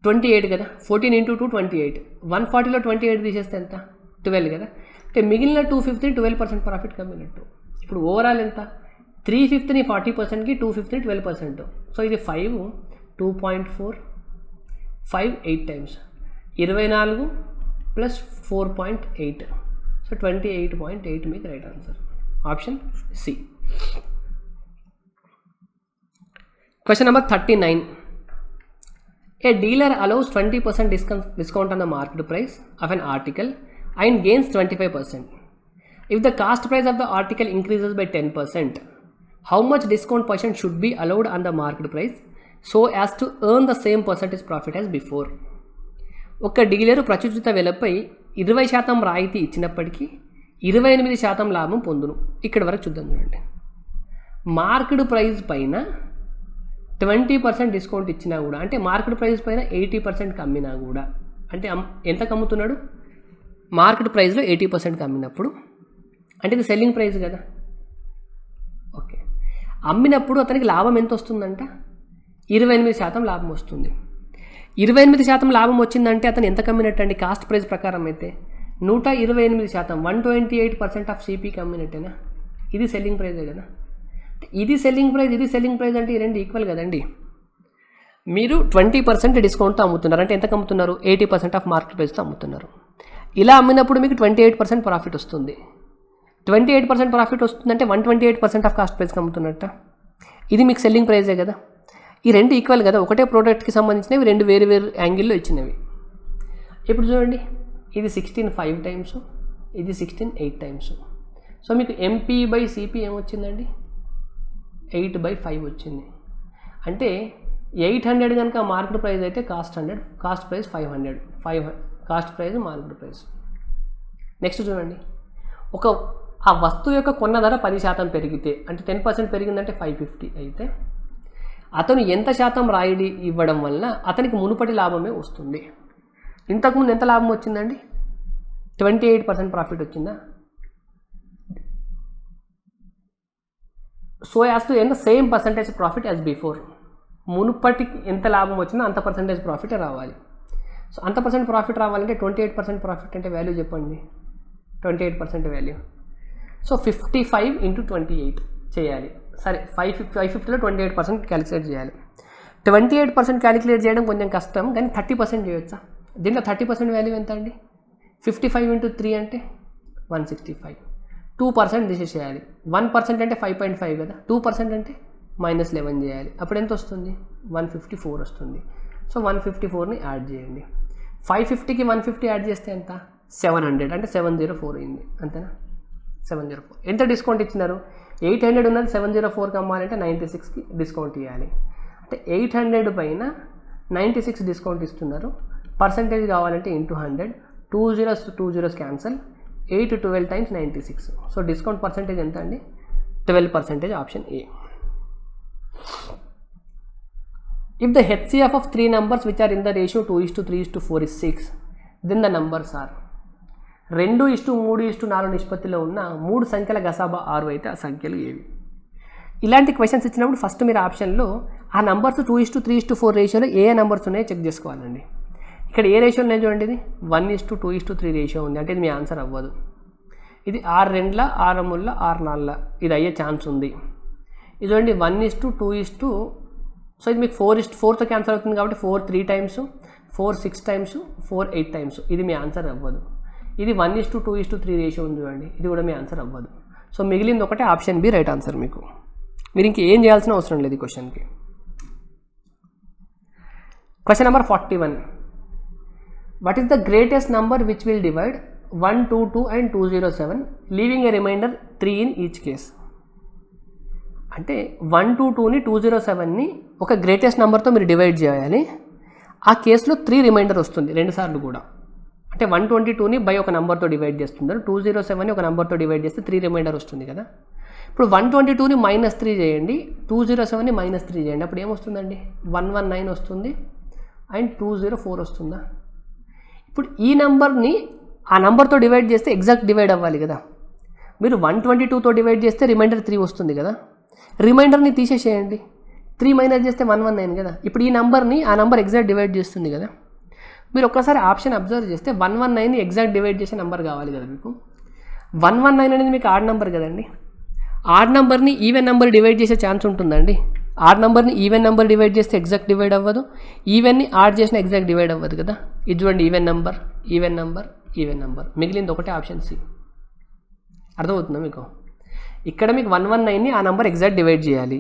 Speaker 1: 28 కదా. 14 ఇంటూ 2 28. 140లో 28 తీసేస్తే ఎంత? 12 కదా. అంటే మిగిలిన 2/5ని 12% ప్రాఫిట్ కమ్మినట్టు. ఇప్పుడు ఓవరాల్ ఎంత? 3/5ని 40%కి 2/5ని 12%. సో ఇది 5 2.4 5 8 టైమ్స్ 24 ప్లస్ 4.8. సో 28.8 మీకు right answer. Option C. Question number 39. A dealer allows 20% discount on the market price of an article and gains 25%. If the cost price of the article increases by 10%, how much discount percent should be allowed on the market price so as to earn the same percentage profit as before? ఒక డీలరు ప్రచురిత వెలపై 20% రాయితీ ఇచ్చినప్పటికీ 28% లాభం పొందును. ఇక్కడ వరకు చూద్దాం చూడండి. మార్కెట్ ప్రైస్ పైన 20% డిస్కౌంట్ ఇచ్చినా కూడా, అంటే మార్కెట్ ప్రైస్ పైన 80%కి అమ్మినా కూడా, అంటే ఎంతకు అమ్ముతున్నాడు? మార్కెట్ ప్రైస్లో 80%కి అమ్మినప్పుడు, అంటే ఇది సెల్లింగ్ ప్రైస్ కదా. ఓకే, అమ్మినప్పుడు అతనికి లాభం ఎంత వస్తుందంట? 28% లాభం వస్తుంది. 28% లాభం వచ్చిందంటే అతను ఎంత కమ్మినట్టు అండి? కాస్ట్ ప్రైస్ ప్రకారం అయితే 128%, 128% ఆఫ్ సిపికి అమ్మినట్టేనా? ఇది సెల్లింగ్ ప్రైజే కదా. ఇది సెల్లింగ్ ప్రైస్, ఇది సెల్లింగ్ ప్రైస్, అంటే ఈ రెండు ఈక్వల్ కదండి. మీరు 20% డిస్కౌంట్తో అమ్ముతున్నారు, అంటే ఎంత అమ్ముతున్నారు? 80% ఆఫ్ మార్కెట్ ప్రైస్తో అమ్ముతున్నారు. ఇలా అమ్మినప్పుడు మీకు 28% ప్రాఫిట్ వస్తుంది. 28% ప్రాఫిట్ వస్తుందంటే 128% ఆఫ్ కాస్ట్ ప్రైస్కి అమ్ముతున్నట్ట. ఇది మీకు సెల్లింగ్ ప్రైజే కదా. ఈ రెండు ఈక్వల్ కదా, ఒకటే ప్రోడక్ట్కి సంబంధించినవి, రెండు వేరు వేరు యాంగిల్లో ఇచ్చినవి. ఇప్పుడు చూడండి, ఇది 16 5 టైమ్స్, ఇది 16 8 టైమ్స్. సో మీకు ఎంపీ బై సిపి ఏమొచ్చిందండి? 8/5 వచ్చింది. అంటే 800 కనుక మార్కెట్ ప్రైస్ అయితే cost 100, cost price 500, cost price market price. Next చూడండి, ఆ వస్తువు యొక్క కొన్న ధర 10% పెరిగితే, అంటే 10% పెరిగిందంటే 550 అయితే అతను ఎంత శాతం రాయితీ ఇవ్వడం వల్ల అతనికి మునుపటి లాభమే వస్తుంది. ఇంతకుముందు ఎంత లాభం వచ్చిందండి? 28% ప్రాఫిట్ వచ్చిందా? So as to earn the same percentage profit as before. మునుపటికి ఎంత లాభం వచ్చినా అంత పర్సంటేజ్ ప్రాఫిట్ రావాలి. సో అంత ప్రాఫిట్ రావాలంటే 28% ప్రాఫిట్ అంటే వాల్యూ చెప్పండి. 28% వాల్యూ. సో 55 × 28 చేయాలి. సరే 550లో 28% క్యాలిక్యులేట్ చేయాలి. 28% క్యాలిక్యులేట్ చేయడం కొంచెం కష్టం, కానీ 30% చేయొచ్చా? దీంట్లో 30% వాల్యూ ఎంత అండి? 55 × 3 అంటే 165. 2% తీసేసేయాలి. 1% అంటే 5.5 కదా, 2% అంటే -11 చేయాలి. అప్పుడు ఎంత వస్తుంది? 154 వస్తుంది. సో 154ని యాడ్ చేయండి. 550కి 150 యాడ్ చేస్తే ఎంత? 700, అంటే 704 అయింది. అంతేనా? 704. ఎంత డిస్కౌంట్ ఇచ్చినారు? 800 ఉన్నది 704కి అమ్మాలంటే 96కి డిస్కౌంట్ ఇవ్వాలి. అంటే 800 పైన 96 డిస్కౌంట్ ఇస్తున్నారు. పర్సంటేజ్ కావాలంటే into 100. 2 zeros cancel. 8 12 times 96. So discount percentage ఎంత అండి? 12%. Option A. If the HCF of 3 numbers which are in the ratio 2:3:4 is 6, then the numbers are 2:3:4 నిష్పత్తిలో ఉన్న 3 సంఖ్యల గసాబా 6 అయితే ఆ సంఖ్యలు ఏవి? ఇలాంటి క్వశ్చన్స్ ఇచ్చినప్పుడు ఫస్ట్ మీరు ఆప్షన్లో ఆ నంబర్స్ 2:3:4 రేషియోలో ఏ నెంబర్స్ ఉన్నాయో చెక్ చేసుకోవాలండి. ఇక్కడ ఏ రేషియో ఉన్నాయి చూడండి, ఇది 1:2:3 రేషియో ఉంది, అంటే ఇది మీ ఆన్సర్ అవ్వదు. ఇది 6 2 6 3 6 4 ఇది అయ్యే ఛాన్స్ ఉంది. ఇది చూడండి 1:2 సో ఇది మీకు 4:4తో క్యాన్సల్ అవుతుంది కాబట్టి 4 3 times, 4 6 times, 4 8 times ఇది మీ ఆన్సర్ అవ్వదు. ఇది 1:2:3 రేషియో ఉంది చూడండి, ఇది కూడా మీ ఆన్సర్ అవ్వదు. సో మిగిలింది ఒకటే ఆప్షన్ బి రైట్ ఆన్సర్. మీకు మీరు ఇంకేం చేయాల్సిన అవసరం లేదు ఈ క్వశ్చన్కి. Question number 41. What is the greatest number which will divide 122 and 207 leaving a remainder 3 in each case? అంటే 122ని 207ని ఒక గ్రేటెస్ట్ నెంబర్తో మీరు డివైడ్ చేయాలి. ఆ కేసులో 3 రిమైండర్ వస్తుంది 2 సార్లు కూడా. అంటే 122ని బై ఒక నెంబర్తో డివైడ్ చేస్తున్నారు, 207ని ఒక నెంబర్తో డివైడ్ చేస్తే 3 రిమైండర్ వస్తుంది కదా. ఇప్పుడు 122ని -3 చేయండి, 207ని -3 చేయండి, అప్పుడు ఏమొస్తుందండి? 119 వస్తుంది అండ్ 204 వస్తుందా? ఇప్పుడు ఈ నెంబర్ని ఆ నెంబర్తో డివైడ్ చేస్తే ఎగ్జాక్ట్ డివైడ్ అవ్వాలి కదా. మీరు 122తో డివైడ్ చేస్తే రిమైండర్ 3 వస్తుంది కదా. రిమైండర్ని తీసేసేయండి, 3 మైనస్ చేస్తే 119 కదా. ఇప్పుడు ఈ నెంబర్ని ఆ నెంబర్ ఎగ్జాక్ట్ డివైడ్ చేస్తుంది కదా. మీరు ఒక్కసారి ఆప్షన్ అబ్జర్వ్ చేస్తే 119ని ఎగ్జాక్ట్ డివైడ్ చేసే నెంబర్ కావాలి కదా మీకు. 119 అనేది మీకు ఆడ్ నెంబర్ కదండి. ఆడ్ నెంబర్ని ఈవెన్ నెంబర్ డివైడ్ చేసే ఛాన్స్ ఉంటుందండి. ఆడ్ నెంబర్ని ఈవెన్ నెంబర్ డివైడ్ చేస్తే ఎగ్జాక్ట్ డివైడ్ అవ్వదు, ఈవెన్ని ఆడ్ చేసిన ఎగ్జాక్ట్ డివైడ్ అవ్వదు కదా. ఇది చూడండి even number, even number, even number, మిగిలింది ఒకటే ఆప్షన్ సి. అర్థమవుతుందా మీకు? ఇక్కడ మీకు 119ని ఆ నెంబర్ ఎగ్జాక్ట్ డివైడ్ చేయాలి.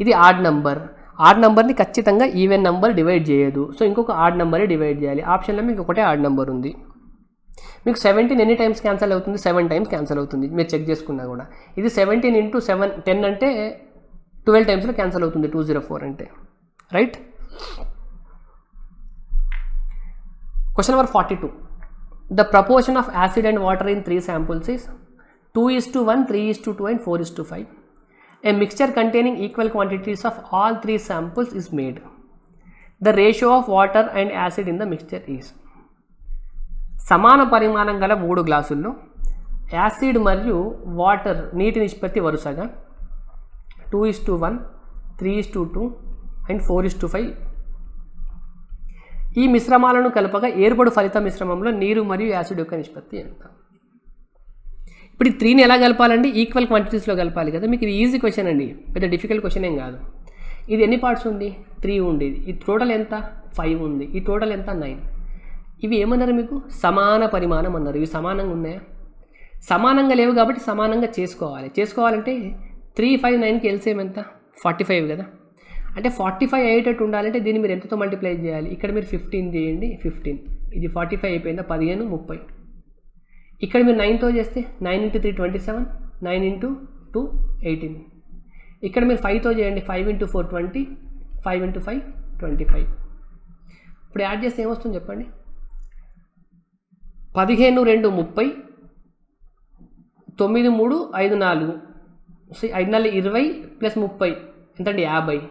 Speaker 1: ఇది ఆడ్ నెంబర్, ఆడ్ నెంబర్ని ఖచ్చితంగా ఈవెన్ నెంబర్ డివైడ్ చేయదు. సో ఇంకొక ఆడ్ నెంబరే డివైడ్ చేయాలి. ఆప్షన్లో మీకు ఒకటే ఆడ్ నెంబర్ ఉంది. మీకు 17 ఎన్ని టైమ్స్ క్యాన్సల్ అవుతుంది? 7 టైమ్స్ క్యాన్సల్ అవుతుంది. మీరు చెక్ చేసుకున్నా కూడా ఇది 17 × 7 10 అంటే 12 టైమ్స్లో క్యాన్సల్ అవుతుంది 204 అంటే, right. Question number 42. The proportion of acid and water in 3 samples is 2:1, 3:2 and 4:5. A mixture containing equal quantities of all 3 samples is made. The ratio of water and acid in the mixture is. సమాన పరిమాణం గల 3 గ్లాసుల్లో యాసిడ్ మరియు వాటర్ నీటి నిష్పత్తి వరుసగా 2:1, 3:2 and 4:5. ఈ మిశ్రమాలను కలపగా ఏర్పడు ఫలిత మిశ్రమంలో నీరు మరియు యాసిడ్ యొక్క నిష్పత్తి ఎంత? ఇప్పుడు ఈ 3ని ఎలా కలపాలండి? ఈక్వల్ క్వాంటిటీస్లో కలపాలి కదా. మీకు ఇది ఈజీ క్వశ్చన్ అండి, పెద్ద డిఫికల్ట్ క్వశ్చన్ ఏం కాదు. ఇది ఎన్ని పార్ట్స్ ఉంది? 3 ఉండేది. ఈ టోటల్ ఎంత? 5 ఉంది. ఈ టోటల్ ఎంత? 9. ఇవి ఏమన్నారు మీకు? సమాన పరిమాణం అన్నారు. ఇవి సమానంగా ఉన్నాయా? సమానంగా లేవు కాబట్టి సమానంగా చేసుకోవాలంటే 3 5 9కి ఎల్సిఎం ఎంత? 45 కదా. అంటే 45 అయ్యేటట్టు ఉండాలంటే దీన్ని మీరు ఎంతతో మల్టిప్లై చేయాలి? ఇక్కడ మీరు 15 చేయండి, 15. ఇది 45 అయిపోయిందా? 15 30. ఇక్కడ మీరు 9తో చేస్తే 9 × 3 27, 9 × 2 18. ఇక్కడ మీరు 5తో చేయండి, 5 × 4 20, 5 × 5 25. ఇప్పుడు యాడ్ చేస్తే ఏమొస్తుంది చెప్పండి? 15 2 30, 9 3 5 4, 5 4 20 ప్లస్ 30 ఎంతండి? 50,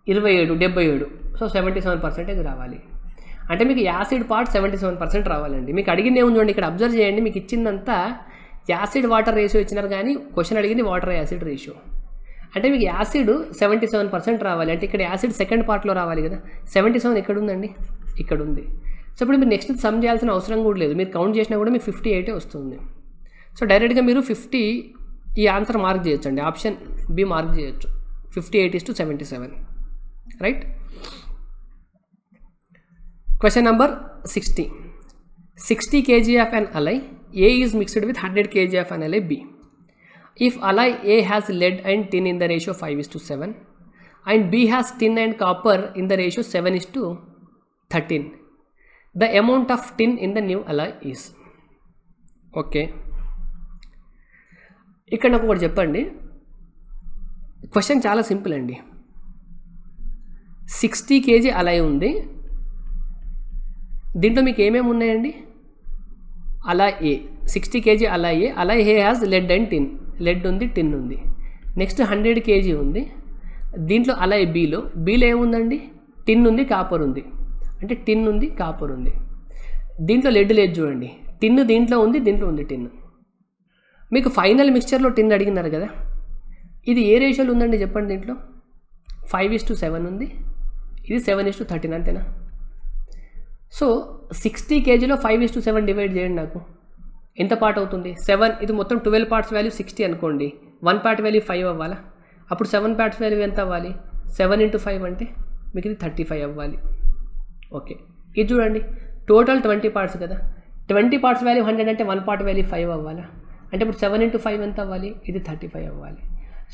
Speaker 1: 27 77. సో 77% రావాలి. అంటే మీకు యాసిడ్ పార్ట్ 77% రావాలండి. మీకు అడిగింది ఏముంది చూడండి, ఇక్కడ అబ్జర్వ్ చేయండి, మీకు ఇచ్చిందంతా యాసిడ్ వాటర్ రేషియో ఇచ్చినారు, కానీ క్వశ్చన్ అడిగింది వాటర్ యాసిడ్ రేషియో. అంటే మీకు యాసిడ్ 77% రావాలి, అంటే ఇక్కడ యాసిడ్ సెకండ్ పార్ట్లో రావాలి కదా. 77 ఎక్కడ ఉందండి, ఇక్కడ ఉంది. సో ఇప్పుడు మీరు నెక్స్ట్ సమ్ చేయాల్సిన అవసరం కూడా లేదు, మీరు కౌంట్ చేసినా కూడా మీకు 58 వస్తుంది. సో డైరెక్ట్గా మీరు 50 ఈ ఆన్సర్ మార్క్ చేయొచ్చు అండి, ఆప్షన్ బి మార్క్ చేయొచ్చు. 58:77, right. Question number 60. 60 kg of an alloy A is mixed with 100 kg of an alloy B. If alloy A has lead and tin in the ratio 5:7 and B has tin and copper in the ratio 7:13, the amount of tin in the new alloy is. Okay, ఇక్కడ నాకు ఒకటి చెప్పండి. క్వశ్చన్ చాలా సింపుల్ అండి. 60 kg alloy ఉంది, దీంట్లో మీకు ఏమేమి ఉన్నాయండి, alloy A 60 kg alloy A has lead and tin, lead ఉంది, టిన్ ఉంది. నెక్స్ట్ 100 kg ఉంది, దీంట్లో alloy Bలో ఏముందండి, టిన్ ఉంది, కాపర్ ఉంది. అంటే టిన్ ఉంది, కాపర్ ఉంది. దీంట్లో లెడ్ లేదు చూడండి, టిన్ దీంట్లో ఉంది, దీంట్లో ఉంది టిన్. మీకు ఫైనల్ మిక్స్చర్లో టిన్ అడిగినారు కదా, ఇది ఏ రేషియోలో ఉందండి చెప్పండి. దీంట్లో 5:7 ఉంది, ఇది 7:13, అంతేనా. సో 60 kgలో 5:7 డివైడ్ చేయండి, నాకు ఎంత పార్ట్ అవుతుంది, 7. ఇది మొత్తం 12 పార్ట్స్ వాల్యూ 60 అనుకోండి, 1 పార్ట్ వాల్యూ 5 అవ్వాలా. అప్పుడు 7 పార్ట్స్ వాల్యూ ఎంత అవ్వాలి, 7 × 5 అంటే మీకు ఇది 35 అవ్వాలి. ఓకే, ఇది చూడండి, టోటల్ 20 పార్ట్స్ కదా, 20 పార్ట్స్ వాల్యూ 100 అంటే 1 పార్ట్ వాల్యూ 5 అవ్వాలా. అంటే ఇప్పుడు 7 × 5 ఎంత అవ్వాలి, ఇది 35 అవ్వాలి.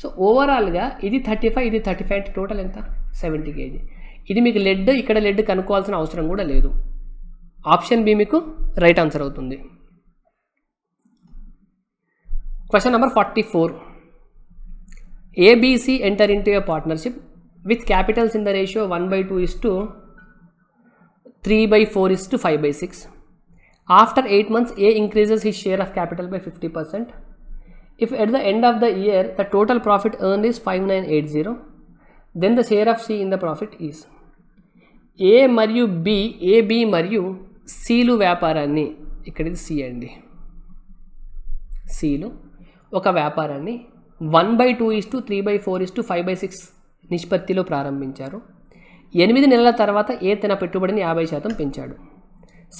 Speaker 1: సో ఓవరాల్గా ఇది 35, ఇది 35 అంటే టోటల్ ఎంత, 70 kg. ఇది మీకు లెడ్, ఇక్కడ లెడ్ కనుక్కోవాల్సిన అవసరం కూడా లేదు. ఆప్షన్ బి మీకు రైట్ ఆన్సర్ అవుతుంది. Question number 44. ABC enter into a partnership with capitals in the ratio 1/2:3/4:5/6. After 8 months, A increases his share of capital by 50%. If at the end of the year the total profit earned is 5980, then the share of C in the profit is. A మరియు B, AB మరియు Cలు వ్యాపారాన్ని, ఇక్కడ ఇది C అండి, Cలు ఒక వ్యాపారాన్ని 1/2:3/4:5/6 నిష్పత్తిలో ప్రారంభించారు. 8 నెలల తర్వాత A తన పెట్టుబడిని 50% పెంచాడు.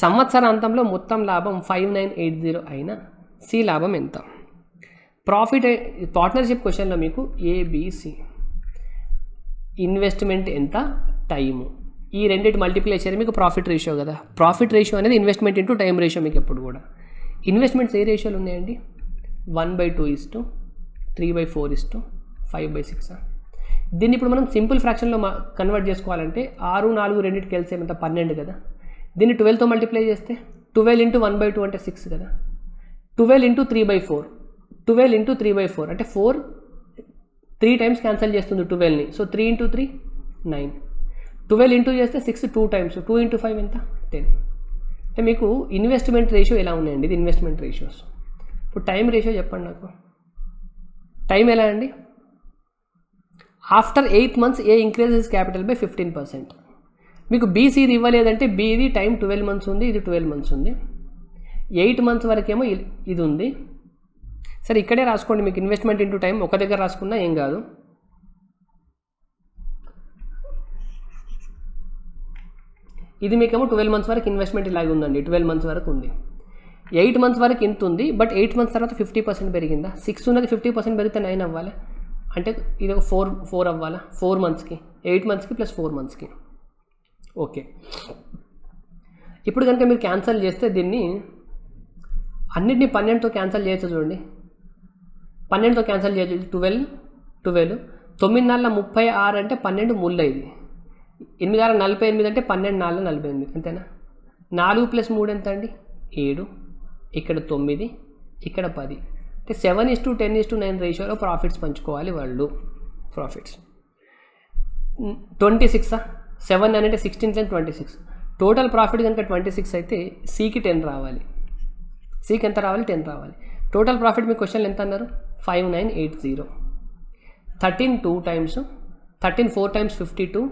Speaker 1: సంవత్సరాంతంలో మొత్తం లాభం 5980 అయినా C లాభం ఎంత. ప్రాఫిట్ పార్ట్నర్షిప్ క్వశ్చన్లో మీకు ABC, ఇన్వెస్ట్మెంట్ ఎంత, టైము, ఈ రెండింటి మల్టిప్లై చేసి మీకు ప్రాఫిట్ రేషియో కదా. ప్రాఫిట్ రేషియో అనేది ఇన్వెస్ట్మెంట్ ఇంటూ టైం రేషియో. మీకు ఎప్పుడు కూడా ఇన్వెస్ట్మెంట్స్ ఏ రేషియోలు ఉన్నాయండి, 1/2:3/4:5/6. దీన్ని ఇప్పుడు మనం సింపుల్ ఫ్రాక్షన్లో కన్వర్ట్ చేసుకోవాలంటే 6, 4 రెండింటికి కలిసి ఎంత 12 కదా. దీన్ని 12తో మల్టిప్లై చేస్తే 12 × 1/2 అంటే 6 కదా. 12 × 3/4, 12 × 3/4 అంటే 4 3 టైమ్స్ క్యాన్సిల్ చేస్తుంది 12ని. సో 3 × 3 9, 12 ఇంటూ చేస్తే 6 2 టైమ్స్, 2 × 5 ఎంత 10. అంటే మీకు ఇన్వెస్ట్మెంట్ రేషియో ఎలా ఉన్నాయండి, ఇది ఇన్వెస్ట్మెంట్ రేషియోస్. ఇప్పుడు టైం రేషియో చెప్పండి నాకు. టైం ఎలా అండి, after 8 months A increases capital by 15%. మీకు BC ఇది ఇవ్వలేదంటే Bది టైం 12 months ఉంది, ఇది 12 months ఉంది. 8 months వరకేమో ఇది ఉంది. సరే ఇక్కడే రాసుకోండి, మీకు ఇన్వెస్ట్మెంట్ ఇంటూ టైం ఒక దగ్గర రాసుకున్నా ఏం కాదు. ఇది మీకేమో 12 months వరకు ఇన్వెస్ట్మెంట్ ఇలాగే ఉందండి, 12 months వరకు ఉంది. 8 months వరకు ఇంత ఉంది, బట్ 8 months తర్వాత 50% పెరిగిందా. 6 ఉన్నది 50% పెరిగితే 9 అవ్వాలి, అంటే ఇది ఒక 4 అవ్వాలా. 4 monthsకి, 8 monthsకి ప్లస్ 4 monthsకి. ఓకే, ఇప్పుడు కనుక మీరు క్యాన్సిల్ చేస్తే దీన్ని అన్నింటినీ 12తో క్యాన్సిల్ చేయొచ్చు చూడండి. 12తో క్యాన్సిల్ చేయొచ్చు. 12 9 36 అంటే 12 ముళ్ళైది. 8 6 48 అంటే 12 4 48, అంతేనా. 4 + 3 ఎంత అండి 7, ఇక్కడ 9, ఇక్కడ 10. అంటే 7:10:9 రేషియోలో ప్రాఫిట్స్ పంచుకోవాలి వాళ్ళు. ప్రాఫిట్స్ 26 7 అంటే 16 + 26. టోటల్ ప్రాఫిట్ కనుక 26 అయితే Cకి 10 రావాలి. Cకి ఎంత రావాలి, 10 రావాలి. టోటల్ ప్రాఫిట్ మీ క్వశ్చన్లు ఎంత అన్నారు, 5980. 13 2 టైమ్స్, 13 4 times 52,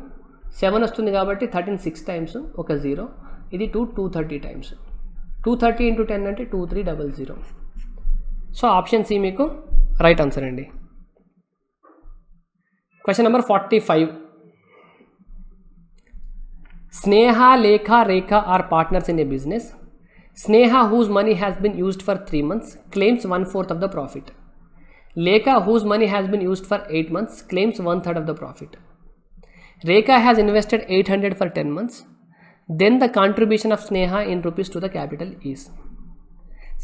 Speaker 1: 7 వస్తుంది కాబట్టి 13 6 times ఒక 0, ఇది 230 టైమ్స్. 230 ఇంటూ 10 అంటే 2300. సో ఆప్షన్ సి మీకు రైట్ ఆన్సర్ అండి. Question number 45. Sneha, Lekha, Rekha are partners in a business. Sneha, whose money has been used for 3 months, claims 1/4 of the profit. Lekha, whose money has been used for 8 months, claims 1/3 of the profit. Rekha has invested 800 for 10 months. Then the contribution of Sneha in rupees to the capital is.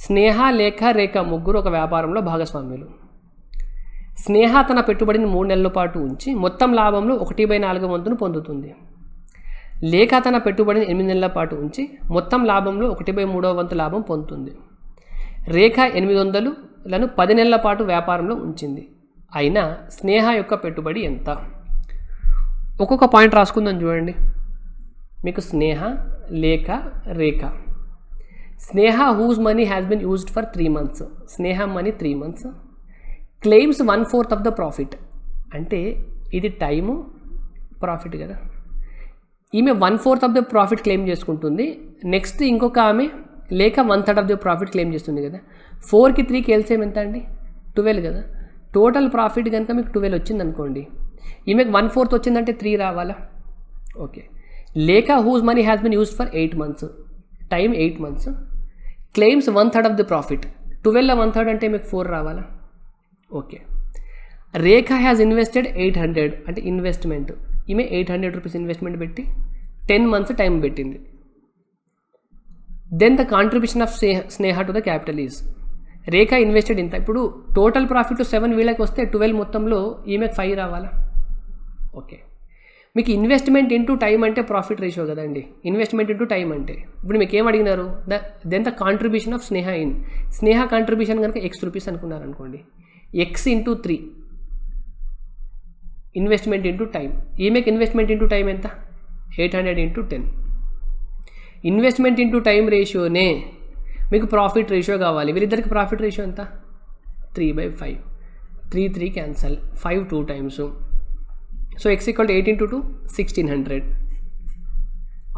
Speaker 1: స్నేహ, లేఖ, రేఖ ముగ్గురు ఒక వ్యాపారంలో భాగస్వామ్యులు. స్నేహ తన పెట్టుబడిని 3 నెలల పాటు ఉంచి మొత్తం లాభంలో 1/4 వంతును పొందుతుంది. లేఖ తన పెట్టుబడిని 8 నెలల పాటు ఉంచి మొత్తం లాభంలో 1/3 వంతు లాభం పొందుతుంది. రేఖ 800లను 10 నెలల పాటు వ్యాపారంలో ఉంచింది. అయినా స్నేహ యొక్క పెట్టుబడి ఎంత? ఒక్కొక్క పాయింట్ రాసుకుందాం చూడండి. మీకు Sneha, Lekha, Rekha. Sneha whose money has been used for 3 months. Sneha money 3 months. Claims 1/4 of the profit. అంటే ఇది టైము, ప్రాఫిట్ కదా. ఈమె 1/4 ఆఫ్ ద ప్రాఫిట్ క్లెయిమ్ చేసుకుంటుంది. నెక్స్ట్ ఇంకొక ఆమె లేక 1/3 ఆఫ్ ద ప్రాఫిట్ క్లెయిమ్ చేస్తుంది కదా. 4కి 3కి ఎల్సిఎం ఎంత అండి? 12 కదా. టోటల్ ప్రాఫిట్ కనుక మీకు 12 వచ్చింది అనుకోండి, ఈమెకు 1/4 వచ్చిందంటే 3 రావాలా? Okay. Lekha whose money has been used for 8 months. Time 8 months. Claims 1/3 of the profit. 12లో 1/3 అంటే మీకు 4 రావాలా? ఓకే. రేఖ హ్యాస్ ఇన్వెస్టెడ్ 800 అంటే ఇన్వెస్ట్మెంట్. ఈమె 800 రూపీస్ ఇన్వెస్ట్మెంట్ పెట్టి 10 months టైం పెట్టింది. Then the contribution of Sneha to the capital is. Rekha invested ఇంత. ఇప్పుడు టోటల్ ప్రాఫిట్ 7 వీళ్ళకి వస్తే 12 మొత్తంలో ఈమెకు 5 రావాలా? ఓకే. మీకు ఇన్వెస్ట్మెంట్ ఇంటూ టైం అంటే ప్రాఫిట్ రేషియో కదండి. ఇన్వెస్ట్మెంట్ ఇంటూ టైం అంటే ఇప్పుడు మీకు ఏం అడిగినారు? Then the contribution of Sneha in. Sneha contribution కనుక X రూపీస్ అనుకున్నారు అనుకోండి, X into 3 investment into time. ఈమెకి ఇన్వెస్ట్మెంట్ ఇంటూ టైం ఎంత? 800 ఇంటూ 10. ఇన్వెస్ట్మెంట్ ఇంటూ టైం రేషియోనే మీకు ప్రాఫిట్ రేషియో కావాలి. వీరిద్దరికి ప్రాఫిట్ రేషియో ఎంత? 3/5. 3 cancel, 5 2 times. So X = 8 into 2 1600.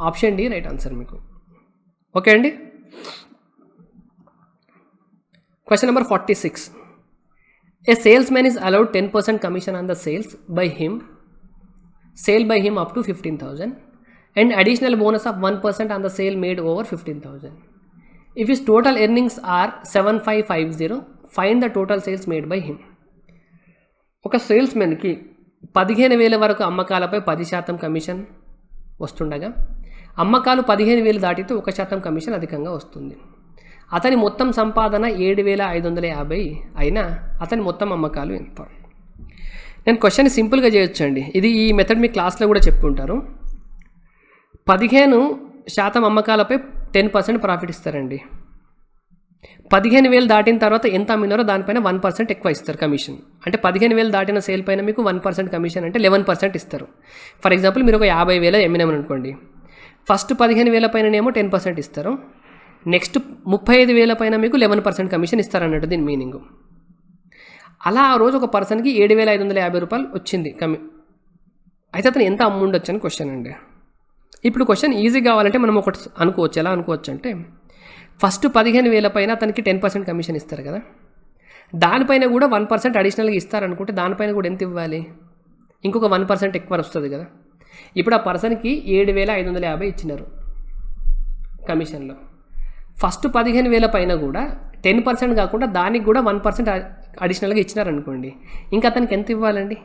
Speaker 1: Option D right answer మీకు. ఓకే అండి. Question number 46. A salesman is allowed 10% commission on the sale by him up to 15,000 and additional bonus of 1% on the sale made over 15,000. If his total earnings are 7550, find the total sales made by him. ఒక సేల్స్మెన్కి 15,000 వరకు అమ్మకాలపై 10% కమిషన్ వస్తుండగా అమ్మకాలు 15,000 దాటితే 1% కమిషన్ అధికంగా వస్తుంది. అతని మొత్తం సంపాదన 7,550 అయినా అతని మొత్తం అమ్మకాలు ఎంత? నేను క్వశ్చన్ సింపుల్గా చేయొచ్చు అండి. ఇది ఈ మెథడ్ మీ క్లాస్లో కూడా చెప్పుకుంటారు. 15% అమ్మకాలపై 10% ప్రాఫిట్ ఇస్తారండి. 15,000 దాటిన తర్వాత ఎంత అమ్మినారో దానిపైన 1% ఎక్కువ ఇస్తారు కమిషన్. అంటే 15,000 దాటిన సేల్ పైన మీకు 1% కమిషన్ అంటే 11% ఇస్తారు. ఫర్ ఎగ్జాంపుల్ మీరు ఒక 50,000 అమ్మినామని అనుకోండి, ఫస్ట్ 15,000 పైననేమో 10% ఇస్తారు, నెక్స్ట్ 35,000 పైన మీకు 11% కమిషన్ ఇస్తారన్నట్టు దీని మీనింగ్. అలా ఆ రోజు ఒక పర్సన్కి 7,550 రూపాయలు వచ్చింది అయితే అతను ఎంత అమ్ముండొచ్చు అని క్వశ్చన్ అండి. ఇప్పుడు క్వశ్చన్ ఈజీ కావాలంటే మనం ఒకటి అనుకోవచ్చు. ఎలా అనుకోవచ్చు అంటే, ఫస్ట్ 15,000 పైన అతనికి 10% కమిషన్ ఇస్తారు కదా, దానిపైన కూడా 1% అడిషనల్గా ఇస్తారనుకుంటే దానిపైన కూడా ఎంత ఇవ్వాలి? ఇంకొక 1% ఎక్కువ వస్తుంది కదా. ఇప్పుడు ఆ పర్సన్కి 7,550 ఇచ్చినారు కమిషన్లో. ఫస్ట్ 15,000 పైన కూడా 10% కాకుండా దానికి కూడా 1% అడిషనల్గా ఇచ్చినారనుకోండి, ఇంకా అతనికి ఎంత ఇవ్వాలండి?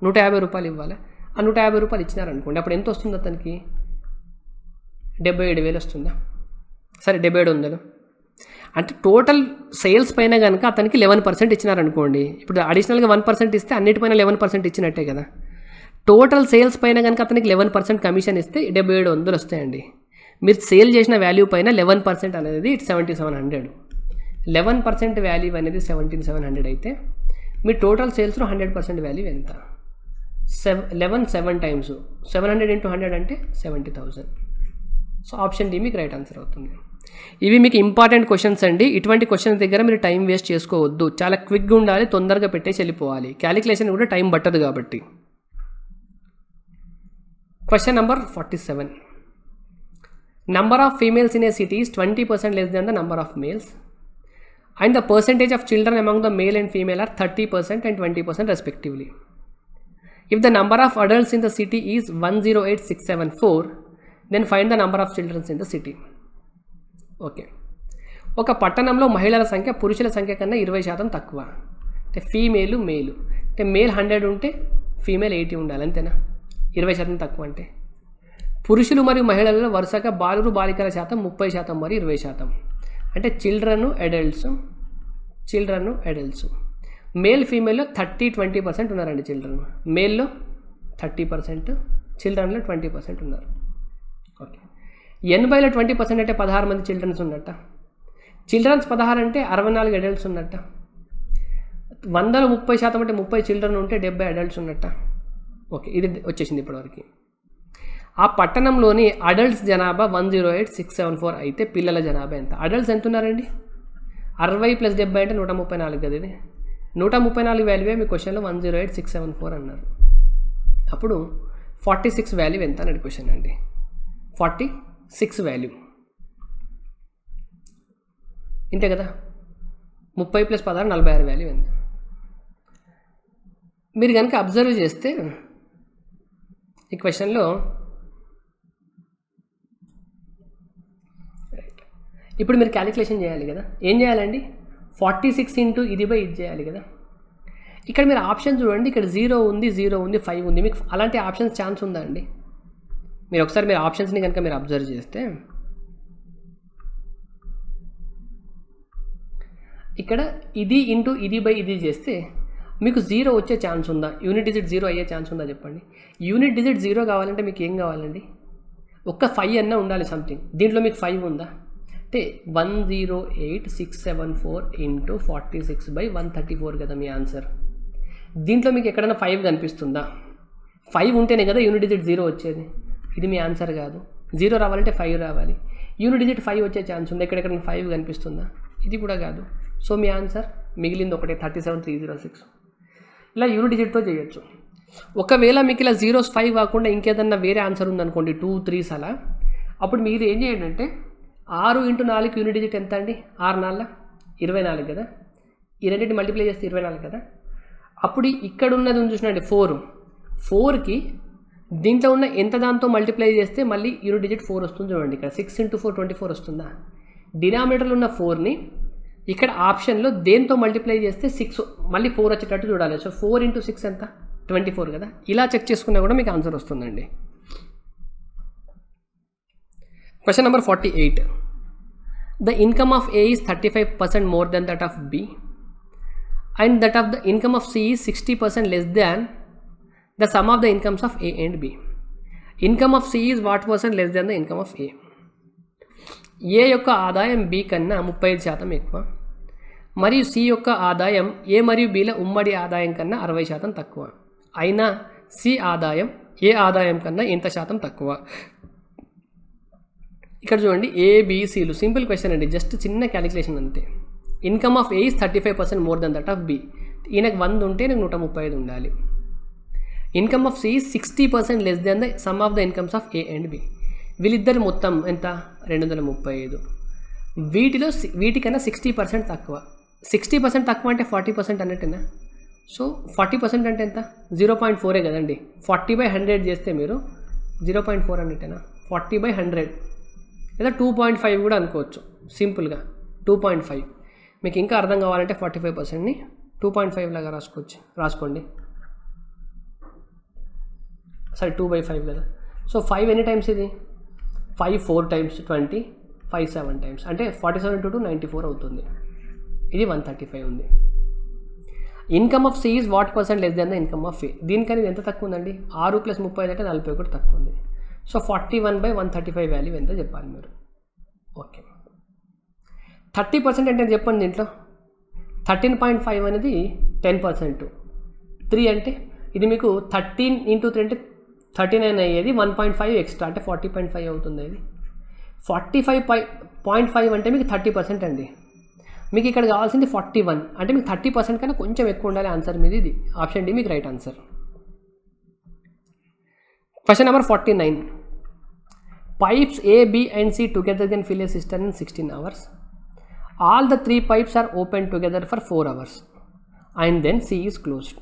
Speaker 1: 150 రూపాయలు ఇవ్వాలి. ఆ 150 రూపాయలు ఇచ్చినారనుకోండి, అప్పుడు ఎంత వస్తుంది అతనికి? 77,000 వస్తుందా? సరే 77,000 అంటే టోటల్ సేల్స్ పైన కనుక అతనికి 11% ఇచ్చినారనుకోండి, ఇప్పుడు అడిషనల్గా 1% ఇస్తే అన్నిటిపైన 11% ఇచ్చినట్టే కదా. టోటల్ సేల్స్ పైన కనుక అతనికి 11% కమిషన్ ఇస్తే 77,000 వస్తాయండి. మీరు సేల్ చేసిన వాల్యూ పైన 11% అనేది 7,700. 11% వాల్యూ అనేది 7,700 అయితే మీ టోటల్ సేల్స్లో 100% వాల్యూ ఎంత? 7 times 700 into 100 అంటే 70,000. సో ఆప్షన్ డి మీకు రైట్ ఆన్సర్ అవుతుంది. ఇవి మీకు ఇంపార్టెంట్ క్వశ్చన్స్ అండి. ఇటువంటి క్వశ్చన్స్ దగ్గర మీరు టైం వేస్ట్ చేసుకోవద్దు. చాలా క్విక్గా ఉండాలి, తొందరగా పెట్టేసి వెళ్ళిపోవాలి. క్యాలిక్యులేషన్ కూడా టైం పట్టదు కాబట్టి. Question number 47. Number of females in a city is 20% less than the number of males. And the percentage of children among the male and female are 30% and 20% respectively. If the number of adults in the city is 108674, then find the number of children in the city. Okay, ఒక పట్టణంలో మహిళల సంఖ్య పురుషుల సంఖ్య కన్నా 20% తక్కువ. అంటే ఫీమేలు మేలు, అంటే మేల్ 100 ఉంటే ఫీమేల్ 80 ఉండాలి, అంతేనా? 20% తక్కువ అంటే పురుషులు మరియు మహిళలలో వరుసగా బాలురు బాలికల శాతం 30% మరియు 20%. అంటే చిల్డ్రన్ అడల్ట్స్ మేల్ ఫీమేల్లో 30-20% ఉన్నారండి. చిల్డ్రన్ మేల్లో 30%, చిల్డ్రన్లో 20% ఉన్నారు. ఓకే, 80లో 20% అంటే 16 మంది చిల్డ్రన్స్ ఉన్నట్ట. చిల్డ్రన్స్ 16 అంటే 64 అడల్ట్స్ ఉన్నట్ట. 100లో 30% అంటే 30 చిల్డ్రన్ ఉంటే 70 అడల్ట్స్ ఉన్నట్ట. ఓకే, ఇది వచ్చేసింది ఇప్పటివరకు. ఆ పట్టణంలోని అడల్ట్స్ జనాభా 108674 అయితే పిల్లల జనాభా ఎంత? అడల్ట్స్ ఎంత ఉన్నారండి? 60 + 70 అంటే 134 కదా. ఇది 134 వాల్యూవే మీ క్వశ్చన్లో 108674 అన్నారు. అప్పుడు 46 వాల్యూ ఎంత అని క్వశ్చన్ అండి. 46 వాల్యూ ఇంతే కదా. 30 + 16 46 వాల్యూ ఎంత? మీరు కనుక అబ్జర్వ్ చేస్తే ఈ క్వశ్చన్లో ఇప్పుడు మీరు క్యాలిక్యులేషన్ చేయాలి కదా. ఏం చేయాలండి? 46 ఇంటూ ఇది బై ఇది చేయాలి కదా. ఇక్కడ మీరు ఆప్షన్ చూడండి, ఇక్కడ 0 ఉంది, 5 ఉంది. మీకు అలాంటి ఆప్షన్స్ ఛాన్స్ ఉందా అండి? మీరు ఒకసారి మీరు ఆప్షన్స్ని కనుక మీరు అబ్జర్వ్ చేస్తే ఇక్కడ ఇది ఇంటూ ఇది బై ఇది చేస్తే మీకు 0 వచ్చే ఛాన్స్ ఉందా? యూనిట్ డిజిట్ 0 అయ్యే ఛాన్స్ ఉందా చెప్పండి. యూనిట్ డిజిట్ 0 కావాలంటే మీకు ఏం కావాలండి? ఒక్క 5 అన్నా ఉండాలి సంథింగ్. దీంట్లో మీకు 5 ఉందా? అంటే 108674 ఇంటూ 46/134 కదా మీ ఆన్సర్. దీంట్లో మీకు ఎక్కడైనా 5 కనిపిస్తుందా? 5 ఉంటేనే కదా యూనిట్ డిజిట్ 0 వచ్చేది. ఇది మీ ఆన్సర్ కాదు. 0 రావాలంటే 5 రావాలి. యూనిట్ డిజిట్ 5 వచ్చే ఛాన్స్ ఉంది. ఎక్కడెక్కడ 5 కనిపిస్తుందా? ఇది కూడా కాదు. సో మీ ఆన్సర్ మిగిలింది ఒకటే 37306. ఇలా యూనిట్ డిజిట్తో చేయొచ్చు. ఒకవేళ మీకు ఇలా 0s 5 కాకుండా ఇంకేదన్నా వేరే ఆన్సర్ ఉందనుకోండి, 2, 3s అలా, అప్పుడు మీరు ఏం చేయండి అంటే 6 × 4 యూనిట్ డిజిట్ ఎంత అండి? 6 × 4 24 కదా. ఈ రెండింటిని మల్టిప్లై చేస్తే 24 కదా. అప్పుడు ఇక్కడ ఉన్నది ఉంది చూసినండి 4కి దీంట్లో ఉన్న ఎంత దాంతో మల్టిప్లై చేస్తే మళ్ళీ యూనిట్ డిజిట్ 4 వస్తుంది చూడండి. ఇక్కడ 6 × 4 24 వస్తుందా? డినామినేటర్లో ఉన్న 4ని ఇక్కడ ఆప్షన్లో దేంతో మల్టిప్లై చేస్తే 6 మళ్ళీ 4 వచ్చేటట్టు చూడాలి. సో 4 × 6 ఎంత? 24 కదా. ఇలా చెక్ చేసుకున్నా కూడా మీకు ఆన్సర్ వస్తుందండి. Question number 48. The income of A is 35% more than that of B, and that of the income of C is 60% less than the sum of the incomes of A and B. Income of C is what percent less than the income of A? A యొక్క ఆదాయం B కన్నా 35% ఎక్కువ, మరియు C యొక్క ఆదాయం A మరియు Bల ఉమ్మడి ఆదాయం కన్నా 60% తక్కువ. అయినా C ఆదాయం A ఆదాయం కన్నా ఎంత శాతం తక్కువ? ఇక్కడ చూడండి, ABCలు సింపుల్ క్వశ్చన్ అండి, జస్ట్ చిన్న క్యాలిక్యులేషన్ అంతే. Income of A is 35% more than that of B. ఈయనకు 100 ఉంటే నాకు 135 ఉండాలి. Income of C is 60% less than the sum of the incomes of A and B. వీళ్ళిద్దరు మొత్తం ఎంత? 235. వీటికన్నా 60% తక్కువ. 60% తక్కువ అంటే 40% అన్నట్టేనా? సో 40% అంటే ఎంత? 0.4 కదండి. 40/100 చేస్తే మీరు 0.4 అన్నట్టేనా? 40/100 లేదా 2.5 కూడా అనుకోవచ్చు సింపుల్గా. 2.5 మీకు ఇంకా అర్థం కావాలంటే 45%ని 2.5 లాగా రాసుకోండి. సరే 2/5 కదా. సో 5 ఎన్ని టైమ్స్ ఇది? 5 4 times 20, 5 7 times, అంటే 47 × 2 94 అవుతుంది. ఇది 135 ఉంది. Income of C is what percent less than the income of A. దీనికని ఎంత తక్కువ ఉందండి? 6 + 30 అంటే 41 తక్కువ ఉంది. సో 41/135 వాల్యూ ఎంత చెప్పాలి మీరు. ఓకే, 30% అంటే చెప్పండి. దీంట్లో 13.5 అనేది 10%. 3 అంటే ఇది మీకు 13 × 3 అంటే 39 అయ్యేది. 1.5 ఎక్స్ట్రా అంటే 40.5 అవుతుంది. ఇది 45.5 అంటే మీకు 30% అండి. మీకు ఇక్కడ కావాల్సింది 41 అంటే మీకు 30% కన్నా కొంచెం ఎక్కువ ఉండాలి ఆన్సర్ మీది. ఇది ఆప్షన్ డి మీకు right answer. Question number 49. pipes A, B and C together can fill a cistern in 16 hours. All the 3 pipes are opened together for 4 hours and then C is closed.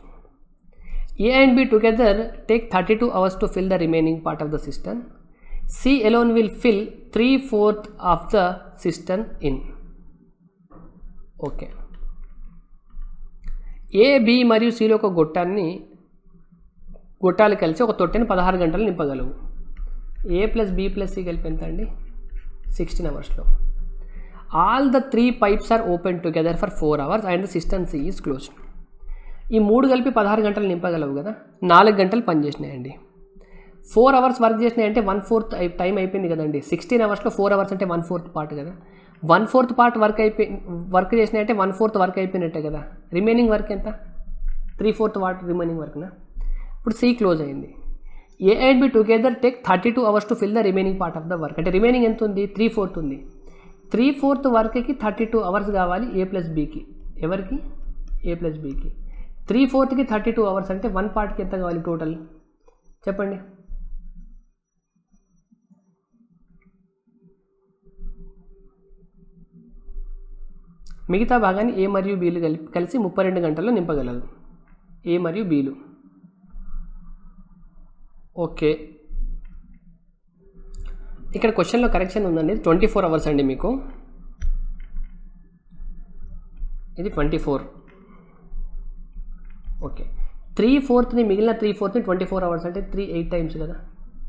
Speaker 1: A and B together take 32 hours to fill the remaining part of the cistern. C alone will fill 3/4 of the cistern in. Okay. A, B మరియు Cలో ఒక గొట్టాలు కలిసి ఒక తొట్టెని 16 గంటలు నింపగలవు. A plus B plus C కలిపి ఎంత అండి? 16 అవర్స్లో. All the 3 pipes are open together for 4 hours and the system C is closed. ఈ 3 కలిపి 16 గంటలు నింపగలవు కదా, 4 గంటలు పనిచేసినాయండి. 4 hours వర్క్ చేసినాయంటే 1/4 టైం అయిపోయింది కదండి. 16 అవర్స్లో 4 hours అంటే 1/4 పార్ట్ కదా. 1/4 పార్ట్ వర్క్ చేసినాయంటే 1/4 వర్క్ అయిపోయినట్టే కదా. రిమైనింగ్ వర్క్ ఎంత? 3/4 వాట్ రిమైనింగ్ వర్క్నా. ఇప్పుడు C క్లోజ్ అయింది. A and B together take 32 hours to fill the remaining part of the work. అంటే రిమైనింగ్ ఎంత ఉంది? 3/4 ఉంది. 3/4 వర్క్కి 32 hours కావాలి A ప్లస్ Bకి. ఎవరికి? A ప్లస్ Bకి. 3/4కి 32 hours అంటే 1 పార్ట్కి ఎంత కావాలి టోటల్ చెప్పండి. మిగతా భాగాన్ని A మరియు Bలు కలిసి 32 గంటల్లో నింపగలరు. A మరియు Bలు. ఓకే, ఇక్కడ క్వశ్చన్లో కరెక్షన్ ఉందండి. 24 hours అండి మీకు. ఇది 24. ఓకే, 3/4ని మిగిలిన 3/4ని 24 hours అంటే 8 times కదా,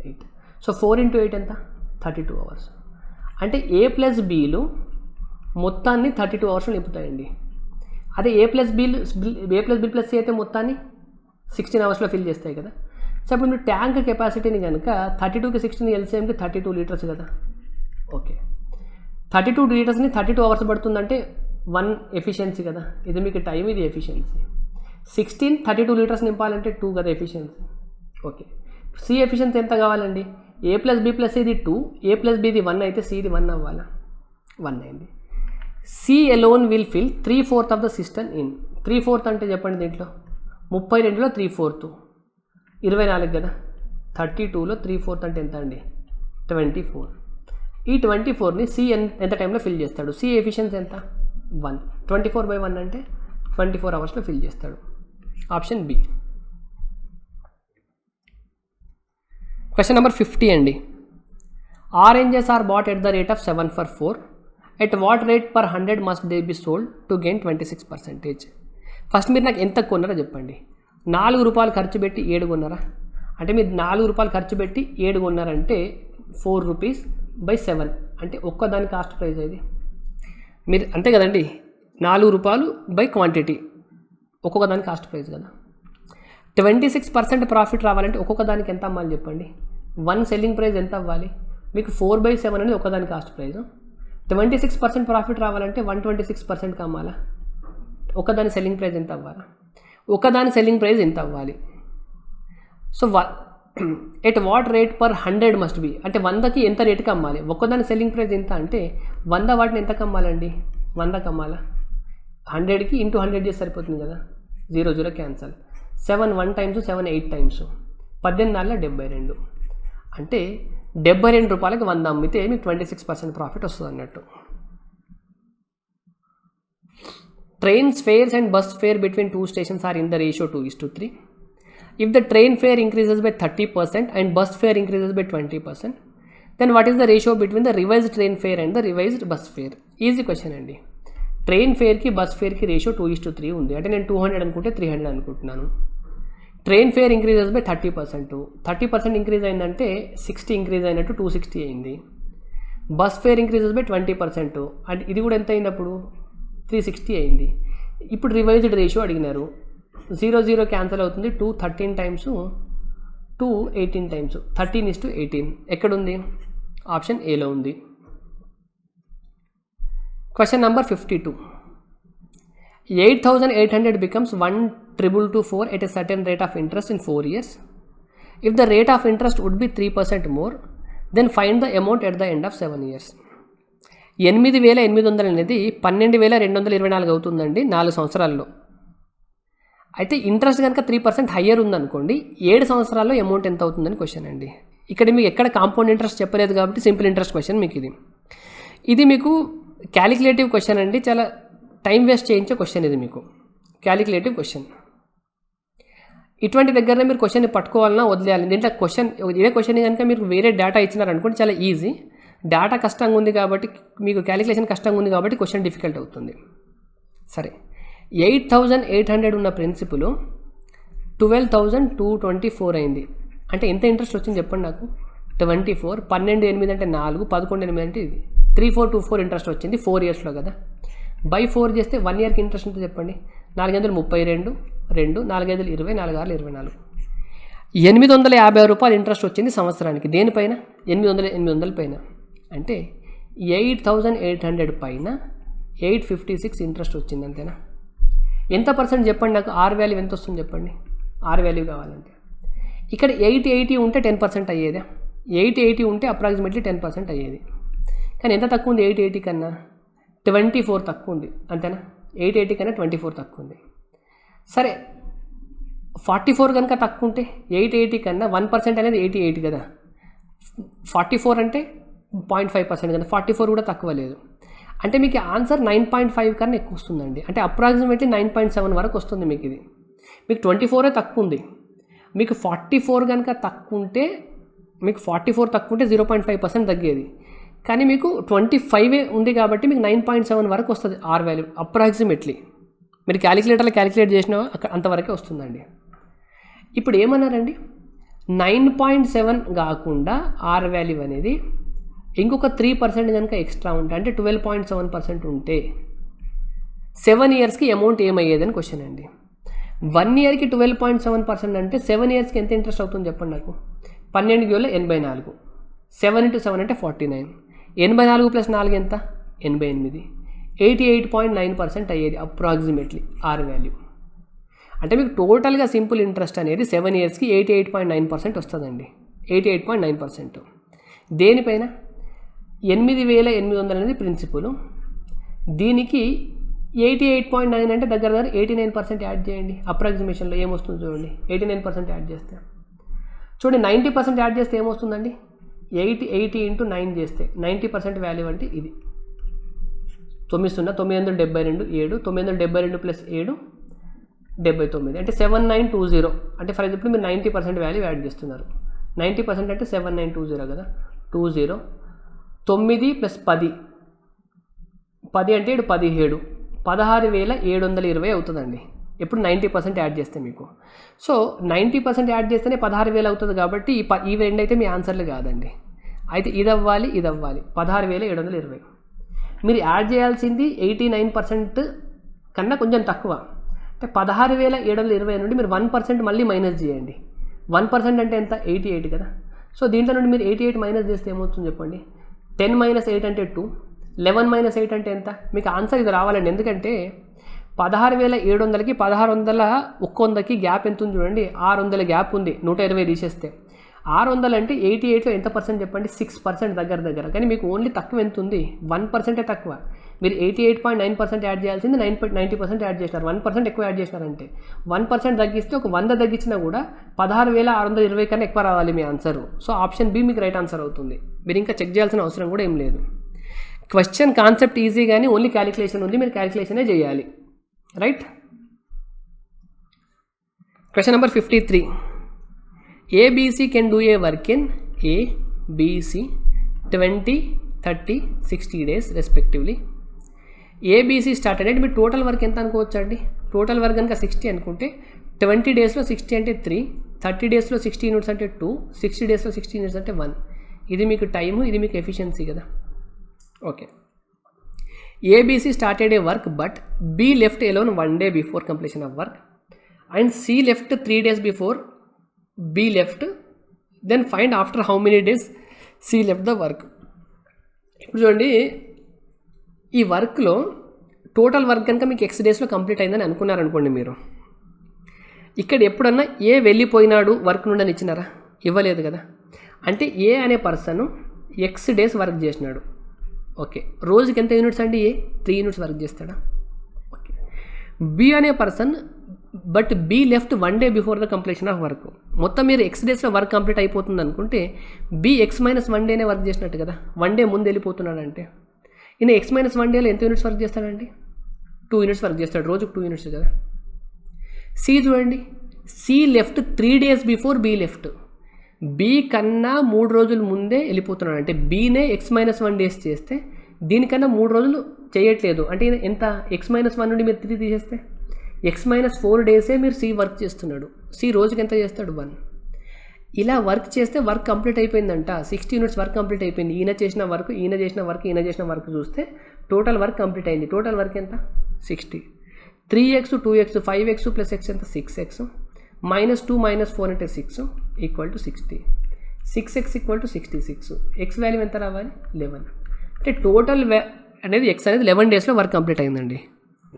Speaker 1: 8. సో 4 into 8 ఎంత? 32 hours. అంటే A ప్లస్ Bలు మొత్తాన్ని 32 hours నింపుతాయండి. అదే A plus B plus C అయితే మొత్తాన్ని 16 hours ఫిల్ చేస్తాయి కదా. సో ఇప్పుడు మీరు ట్యాంక్ కెపాసిటీని కనుక 32కి 16 ఎల్సిఎంకి 32 liters కదా. ఓకే, 32 liters 32 hours పడుతుందంటే 1 ఎఫిషియన్సీ కదా. ఇది మీకు టైం, ఇది ఎఫిషియన్సీ. 16 32 liters నింపాలంటే 2 కదా ఎఫిషియన్సీ. ఓకే, C ఎఫిషియన్సీ ఎంత కావాలండి? A ప్లస్ B ప్లస్ ఇది 2, A ప్లస్ Bది 1 అయితే Cది 1 అవ్వాలా? 1 అయింది. C alone will fill 3/4 of the cistern in. 3/4 అంటే చెప్పండి దీంట్లో 32లో 3/4 24 కదా. 32లో 3/4 అంటే ఎంత అండి? 24. ఈ 24ని C ఎంత టైంలో ఫిల్ చేస్తాడు? C ఎఫిషియన్సీ ఎంత? 1. 24/1 అంటే 24 hours ఫిల్ చేస్తాడు. Option B. క్వశ్చన్ నెంబర్ 50 అండి. Oranges are bought at the rate of 7 for 4. At what rate per 100 must they be sold to gain 26%? ఫస్ట్ మీరు నాకు ఎంత కొన్నారో చెప్పండి. 4 రూపాయలు ఖర్చు పెట్టి 7 కొన్నారా? అంటే మీరు 4 రూపాయలు ఖర్చు పెట్టి 7 కొన్నారంటే 4 rupees/7 అంటే ఒక్కదాని కాస్ట్ ప్రైస్ ఇది. మీరు అంతే కదండి, 4 రూపాయలు బై క్వాంటిటీ, ఒక్కొక్క దాని కాస్ట్ ప్రైస్ కదా. 26% ప్రాఫిట్ రావాలంటే ఒక్కొక్క దానికి ఎంత అమ్మాలి చెప్పండి. 1 సెల్లింగ్ ప్రైస్ ఎంత అవ్వాలి? మీకు 4/7 అనేది ఒక్కదాని కాస్ట్ ప్రైస్. 26% ప్రాఫిట్ రావాలంటే 126% అమ్మాలా? ఒకదాని సెల్లింగ్ ప్రైస్ ఎంత అవ్వాలా? ఒకదాని సెల్లింగ్ ప్రైస్ ఎంత అవ్వాలి? So at what rate per 100 must be అంటే 100కి ఎంత రేటుకి అమ్మాలి? ఒక్కదాని సెల్లింగ్ ప్రైస్ ఎంత అంటే 100 వాటిని ఎంత కమ్మాలండి? 100కి అమ్మాలా? 100కి ఇంటూ 100 చేసి సరిపోతుంది కదా. 0 0 క్యాన్సల్. 7 1 times, 7 8 times, 18 72. అంటే 72 రూపాయలకి 100 అమ్మితే మీకు 26% ప్రాఫిట్ వస్తుంది అన్నట్టు. Trains fares and bus fare between 2 stations are in the ratio 2:3. If the train fare increases by 30% and bus fare increases by 20%, then what is the ratio between the revised train fare and the revised bus fare? Easy question అండి. ట్రైన్ ఫేర్కి బస్ ఫేర్కి రేషియో 2:3 ఉంది. అంటే నేను 200 అనుకుంటే 300 అనుకుంటున్నాను. Train fair increases by 30%. 30% increase అయిందంటే 60 ఇంక్రీజ్ అయినట్టు 260 అయింది. Bus fair increases by 20%. అంటే ఇది కూడా ఎంత అయింది అప్పుడు? 360 అయింది. ఇప్పుడు రివైజ్డ్ రేషియో అడిగినారు. 0 0 క్యాన్సల్ అవుతుంది. 2 13 times, 2 18 times. 13:18 ఎక్కడుంది? ఆప్షన్ ఏలో ఉంది. Question number 52. 8,800 becomes 1,224 at a certain rate of interest in 4 years. If the rate of interest would be 3% more, then find the amount at the end of 7 years. 8,800 అనేది 12,224 అవుతుందండి 4 సంవత్సరాల్లో. అయితే ఇంట్రెస్ట్ కనుక 3% హయ్యర్ ఉందనుకోండి, 7 సంవత్సరాల్లో అమౌంట్ ఎంత అవుతుందని క్వశ్చన్ అండి. ఇక్కడ మీకు ఎక్కడ కాంపౌండ్ ఇంట్రెస్ట్ చెప్పలేదు కాబట్టి సింపుల్ ఇంట్రెస్ట్ క్వశ్చన్ మీకు ఇది మీకు క్యాలిక్యులేటివ్ క్వశ్చన్ అండి. చాలా టైం వేస్ట్ చేయించే క్వశ్చన్ ఇది మీకు క్యాలిక్యులేటివ్ క్వశ్చన్. ఇటువంటి దగ్గరనే మీరు క్వశ్చన్ని పట్టుకోవాలన్నా వదిలేయాలి. దీంట్లో ఇదే క్వశ్చన్ కనుక మీరు వేరే డేటా ఇచ్చినారనుకోండి చాలా ఈజీ. డేటా కష్టంగా ఉంది కాబట్టి మీకు క్యాలిక్యులేషన్ కష్టంగా ఉంది కాబట్టి క్వశ్చన్ డిఫికల్ట్ అవుతుంది. సరే, 8,800 ఉన్న ప్రిన్సిపల్ 12,224 అయింది. అంటే ఎంత ఇంట్రెస్ట్ వచ్చింది చెప్పండి నాకు. 24, 12,8 అంటే 4, 11,8 అంటే ఇది 3,424 ఇంట్రెస్ట్ వచ్చింది 4 ఇయర్స్లో కదా. బై 4 చేస్తే 1 ఇయర్కి ఇంట్రెస్ట్ ఉంటే చెప్పండి. 432, 2, 4, 5, 20, 4, 6, 24, 850 రూపాయలు ఇంట్రెస్ట్ వచ్చింది సంవత్సరానికి. దేనిపైన? 800 పైన. అంటే 8,800 పైన 856 ఇంట్రెస్ట్ వచ్చింది, అంతేనా? ఎంత పర్సెంట్ చెప్పండి నాకు. ఆర్ వాల్యూ ఎంత వస్తుంది చెప్పండి. ఆర్ వాల్యూ కావాలంటే ఇక్కడ 880 ఉంటే 10% అయ్యేదా? 880 ఉంటే అప్రాక్సిమేట్లీ 10% అయ్యేది. కానీ ఎంత తక్కువ ఉంది 880 కన్నా? 24 తక్కువ ఉంది, అంతేనా? 880 కన్నా 24 తక్కువ ఉంది. సరే, 44 కనుక తక్కువ ఉంటే 880 కన్నా 1% అనేది 88 కదా. 44 అంటే 0.5% కదా. 44 కూడా తక్కువ లేదు. అంటే మీకు ఆన్సర్ 9.5 కన్నా ఎక్కువ వస్తుందండి. అంటే అప్రాక్సిమేట్లీ 9.7 వరకు వస్తుంది మీకు ఇది. మీకు 24 తక్కువ ఉంది. మీకు 44 కనుక తక్కువ ఉంటే 0.5% తగ్గేది. కానీ మీకు 25 ఉంది కాబట్టి మీకు 9.7 వరకు వస్తుంది ఆర్ వాల్యూ అప్రాక్సిమేట్లీ. మీరు క్యాలిక్యులేటర్లో క్యాలిక్యులేట్ చేసినా అంతవరకే వస్తుందండి. ఇప్పుడు ఏమన్నారండి, 9.7 కాకుండా ఆర్ వాల్యూ అనేది ఇంకొక 3% కనుక ఎక్స్ట్రా ఉంటే అంటే 12.7% ఉంటే 7 ఇయర్స్కి అమౌంట్ ఏమయ్యేదని క్వశ్చన్ అండి. 1 ఇయర్కి 12.7% అంటే 7 ఇయర్స్కి ఎంత ఇంట్రెస్ట్ అవుతుంది చెప్పండి నాకు. 12 వేల 84, 7 × 7 అంటే 49, 84 + 4 ఎంత? 88, 88.9% అయ్యేది అప్రాక్సిమేట్లీ ఆర్ వాల్యూ. అంటే మీకు టోటల్గా సింపుల్ ఇంట్రెస్ట్ అనేది 7 ఇయర్స్కి 88.9% వస్తుందండి. 88.9%. దేనిపైన? 8,800 అనేది ప్రిన్సిపల్. దీనికి 88.9 అంటే దగ్గర 89% యాడ్ చేయండి. అప్రాక్సిమేషన్లో ఏమొస్తుంది చూడండి. 89% యాడ్ చేస్తే చూడండి, 90% యాడ్ చేస్తే ఏమొస్తుందండి? 80 × 9 చేస్తే 90% వాల్యూ అంటే ఇది 9,972, 7, 972 + 7, 79, అంటే 7920. అంటే ఫర్ ఎగ్జాంపుల్ మీరు 90% వాల్యూ యాడ్ చేస్తున్నారు. 90% అంటే 7920 కదా. 20, 9 + 10, 10 అంటే 17, 16,720 అవుతుందండి. ఎప్పుడు 90% యాడ్ చేస్తే మీకు. సో 90% యాడ్ చేస్తేనే 16,000 అవుతుంది కాబట్టి ఈ రెండు అయితే మీ ఆన్సర్లు కాదండి. అయితే ఇది అవ్వాలి, ఇది అవ్వాలి. 16,720. మీరు యాడ్ చేయాల్సింది 89% కన్నా కొంచెం తక్కువ. అంటే 16,720 నుండి మీరు 1% మళ్ళీ మైనస్ చేయండి. 1% అంటే ఎంత? 88 కదా. సో దీంట్లో నుండి మీరు 88 మైనస్ చేస్తే ఏమవుతుంది చెప్పండి. 10 - 8 అంటే 2, 11 - 8 అంటే ఎంత? మీకు ఆన్సర్ ఇది రావాలండి. ఎందుకంటే 16,700కి 1600కి గ్యాప్ ఎంత ఉంది చూడండి. 600 గ్యాప్ ఉంది. 120 తీసేస్తే 600 అంటే 88లో ఎంత పర్సెంట్ చెప్పండి? 6% దగ్గర. కానీ మీకు ఓన్లీ తక్కువ ఎంత ఉంది? 1% తక్కువ. మీరు 88.9% యాడ్ చేయాల్సింది 90% యాడ్ చేసినారు. 1% ఎక్కువ యాడ్ చేసినారంటే 1% తగ్గిస్తే ఒక 100 తగ్గించినా కూడా 16,620 కన్నా ఎక్కువ రావాలి మీ ఆన్సర్. సో ఆప్షన్ బి మీకు రైట్ ఆన్సర్ అవుతుంది. మీరు ఇంకా చెక్ చేయాల్సిన అవసరం కూడా ఏం లేదు. క్వశ్చన్ కాన్సెప్ట్ ఈజీ కానీ ఓన్లీ క్యాలిక్యులేషన్ ఉంది. మీరు క్యాలిక్యులేషనే చేయాలి. Right. Question number 53. ABC can do a work in A, B, C 20, 30, 60 days respectively. ABC start అంటే మీరు టోటల్ వర్క్ ఎంత అనుకోవచ్చు అండి. టోటల్ వర్క్ కనుక 60 అనుకుంటే 20 డేస్లో 60 అంటే 3, 30 డేస్లో 60 యూనిట్స్ అంటే 2, 60 డేస్లో 60 యూనిట్స్ అంటే 1. ఇది మీకు టైము, ఇది మీకు ఎఫిషియన్సీ కదా. Okay. ABC started a work but B left alone 1 day before completion of work and C left 3 days before B left. Then find after how many days C left the work. ఇప్పుడు చూడండి, ఈ వర్క్లో టోటల్ వర్క్ కనుక మీకు X డేస్లో కంప్లీట్ అయిందని అనుకున్నారనుకోండి. మీరు ఇక్కడ ఎప్పుడన్నా ఏ వెళ్ళిపోయినాడు వర్క్ నుండి అని ఇచ్చినారా? ఇవ్వలేదు కదా. అంటే ఏ అనే పర్సన్ X డేస్ వర్క్ చేసినాడు. ఓకే. రోజుకి ఎంత యూనిట్స్ అండి? ఏ 3 యూనిట్స్ వర్క్ చేస్తాడా? ఓకే. బి అనే person but B left 1 day before the completion of work. మొత్తం మీరు ఎక్స్ డేస్లో వర్క్ కంప్లీట్ అయిపోతుంది అనుకుంటే బీ x-1 డేనే వర్క్ చేసినట్టు కదా, 1 day ముందు వెళ్ళిపోతున్నాడంటే. ఈయన x-1 డేలో ఎంత యూనిట్స్ వర్క్ చేస్తాడండి? 2 units వర్క్ చేస్తాడు, రోజుకు 2 units కదా. సి చూడండి, C left 3 days before B left. B కన్నా 3 రోజులు ముందే వెళ్ళిపోతున్నాడు అంటే బీనే x-1 days చేస్తే దీనికన్నా 3 రోజులు చేయట్లేదు అంటే ఎంత, x-1 నుండి మీరు 3 తీసేస్తే x-4 days మీరు సి వర్క్ చేస్తున్నాడు. సి రోజుకి ఎంత చేస్తాడు? 1. ఇలా వర్క్ చేస్తే వర్క్ కంప్లీట్ అయిపోయిందంట, 60 units వర్క్ కంప్లీట్ అయిపోయింది. ఈయన చేసిన వర్క్, ఈయన చేసిన వర్క్, ఈయన చేసిన వర్క్ చూస్తే టోటల్ వర్క్ కంప్లీట్ అయింది. టోటల్ వర్క్ ఎంత? 60. 3x 2x 5x plus x ఎంత? 6x. -2 -4 అంటే 6 equal to 60. 6x equal to 66. X value ఎంత రావాలి? 11. అంటే టోటల్ అనేది ఎక్స్ అనేది 11 daysలో వర్క్ కంప్లీట్ అయిందండి.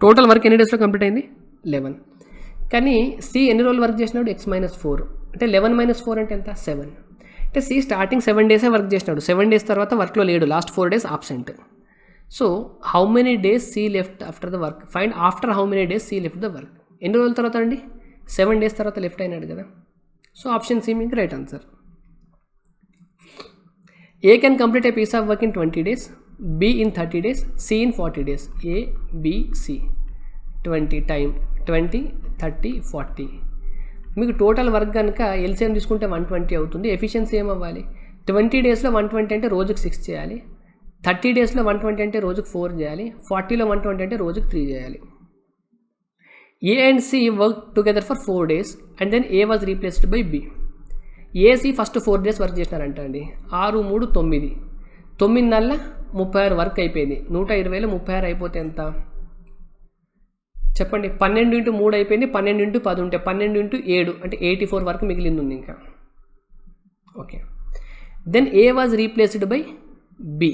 Speaker 1: టోటల్ వర్క్ ఎన్ని డేస్లో కంప్లీట్ అయింది? 11. కానీ సి ఎన్ని రోజులు వర్క్ చేసినాడు? x-4 అంటే 11 - 4 అంటే ఎంత? 7. అంటే సి స్టార్టింగ్ 7 days వర్క్ చేసినాడు, 7 days తర్వాత వర్క్లో లేడు, last 4 days absent. So how many days C left after the work, find after how many days C left the work. ఎన్ని రోజుల తర్వాత అండి? 7 days తర్వాత లెఫ్ట్ అయినాడు కదా. సో ఆప్షన్ సి మీకు right answer. A can complete a piece of work in 20 days, B in 30 days, C in 40 days. A B C 20 time 20 30 40. మీకు టోటల్ వర్క్ కనుక ఎల్సిఎం తీసుకుంటే 120 అవుతుంది. ఎఫిషియన్సీ ఏమవ్వాలి? 20 daysలో 120 అంటే రోజుకి 6 చేయాలి, 30 daysలో 120 అంటే రోజుకి 4 చేయాలి, 40లో 120 అంటే రోజుకి 3 చేయాలి. A and C work together for 4 days and then A was replaced by B. AC first 4 days work చేసినారంట అండి. 6 3 9, 9 నెలల 36 వర్క్ అయిపోయింది. 120లో 36 అయిపోతే ఎంత చెప్పండి? 12 × 3 అయిపోయింది, 12 × 10 ఉంటే 12 × 7 అంటే 84 వరకు మిగిలింది ఉంది ఇంకా. Okay, then A was replaced by B.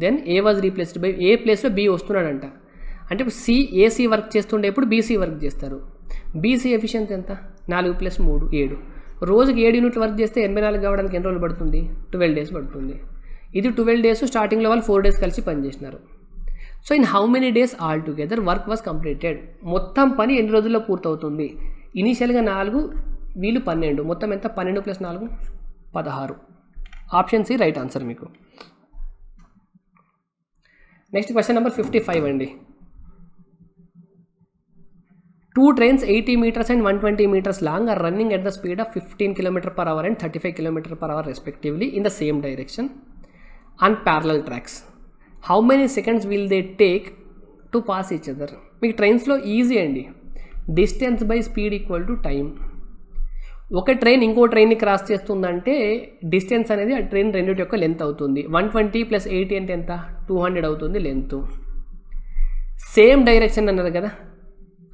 Speaker 1: Then A was replaced by A ప్లేస్లో బి వస్తున్నాడంట. అంటే ఇప్పుడు సి ఏసీ వర్క్ చేస్తుండే ఇప్పుడు బీసీ వర్క్ చేస్తారు. బీసీ ఎఫిషియన్సీ ఎంత? 4 + 3 7. రోజుకి 7 units వర్క్ చేస్తే 84 కావడానికి ఎన్ని రోజులు పడుతుంది? 12 days పడుతుంది. ఇది 12 days స్టార్టింగ్లో వాళ్ళు 4 days కలిసి పనిచేసినారు. So in how many days all together work was completed. మొత్తం పని ఎన్ని రోజుల్లో పూర్తవుతుంది? ఇనీషియల్గా 4, వీళ్ళు 12, మొత్తం ఎంత? 12 + 4 16. ఆప్షన్ సి రైట్ ఆన్సర్ మీకు. నెక్స్ట్ క్వశ్చన్ నెంబర్ 55 అండి. 2 trains 80 meters and 120 meters long are running at the speed of 15 km/h and 35 km/h respectively in the same direction on parallel tracks. How many seconds will they take to pass each other? మీకు ట్రైన్స్లో ఈజీ అండి, distance by speed equal to time. ఒక ట్రైన్ ఇంకో ట్రైన్ని క్రాస్ చేస్తుందంటే డిస్టెన్స్ అనేది ఆ ట్రైన్ రెండింటి యొక్క లెంత్ అవుతుంది. 120 + 80 అంటే ఎంత? 200 అవుతుంది లెంత్. సేమ్ డైరెక్షన్ అన్నారు కదా,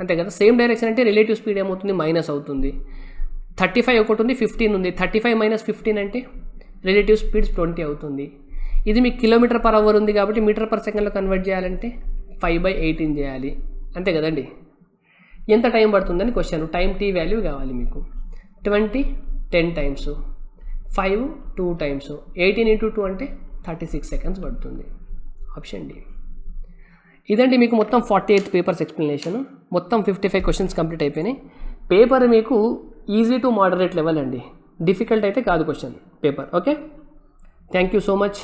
Speaker 1: అంతే కదా. సేమ్ డైరెక్షన్ అంటే రిలేటివ్ స్పీడ్ ఏమవుతుంది? మైనస్ అవుతుంది. 35 ఒకటి ఉంది, 15 ఉంది. 35 - 15 అంటే రిలేటివ్ స్పీడ్ 20 అవుతుంది. ఇది మీకు km/h ఉంది కాబట్టి m/s కన్వర్ట్ చేయాలంటే 5/18 చేయాలి, అంతే కదండి. ఎంత టైం పడుతుందని క్వశ్చన్. టైం టీ వాల్యూ కావాలి మీకు. 20 10 times, 5 2 times, 18 × 2 అంటే 36 seconds పడుతుంది. Option D. ఇదండి మీకు మొత్తం 48 పేపర్స్ ఎక్స్ప్లెనేషన్. మొత్తం 55 క్వశ్చన్స్ కంప్లీట్ అయిపోయినాయి. పేపర్ మీకు ఈజీ టు మోడరేట్ లెవెల్ అండి, డిఫికల్ట్ అయితే కాదు question paper. Okay, thank you so much.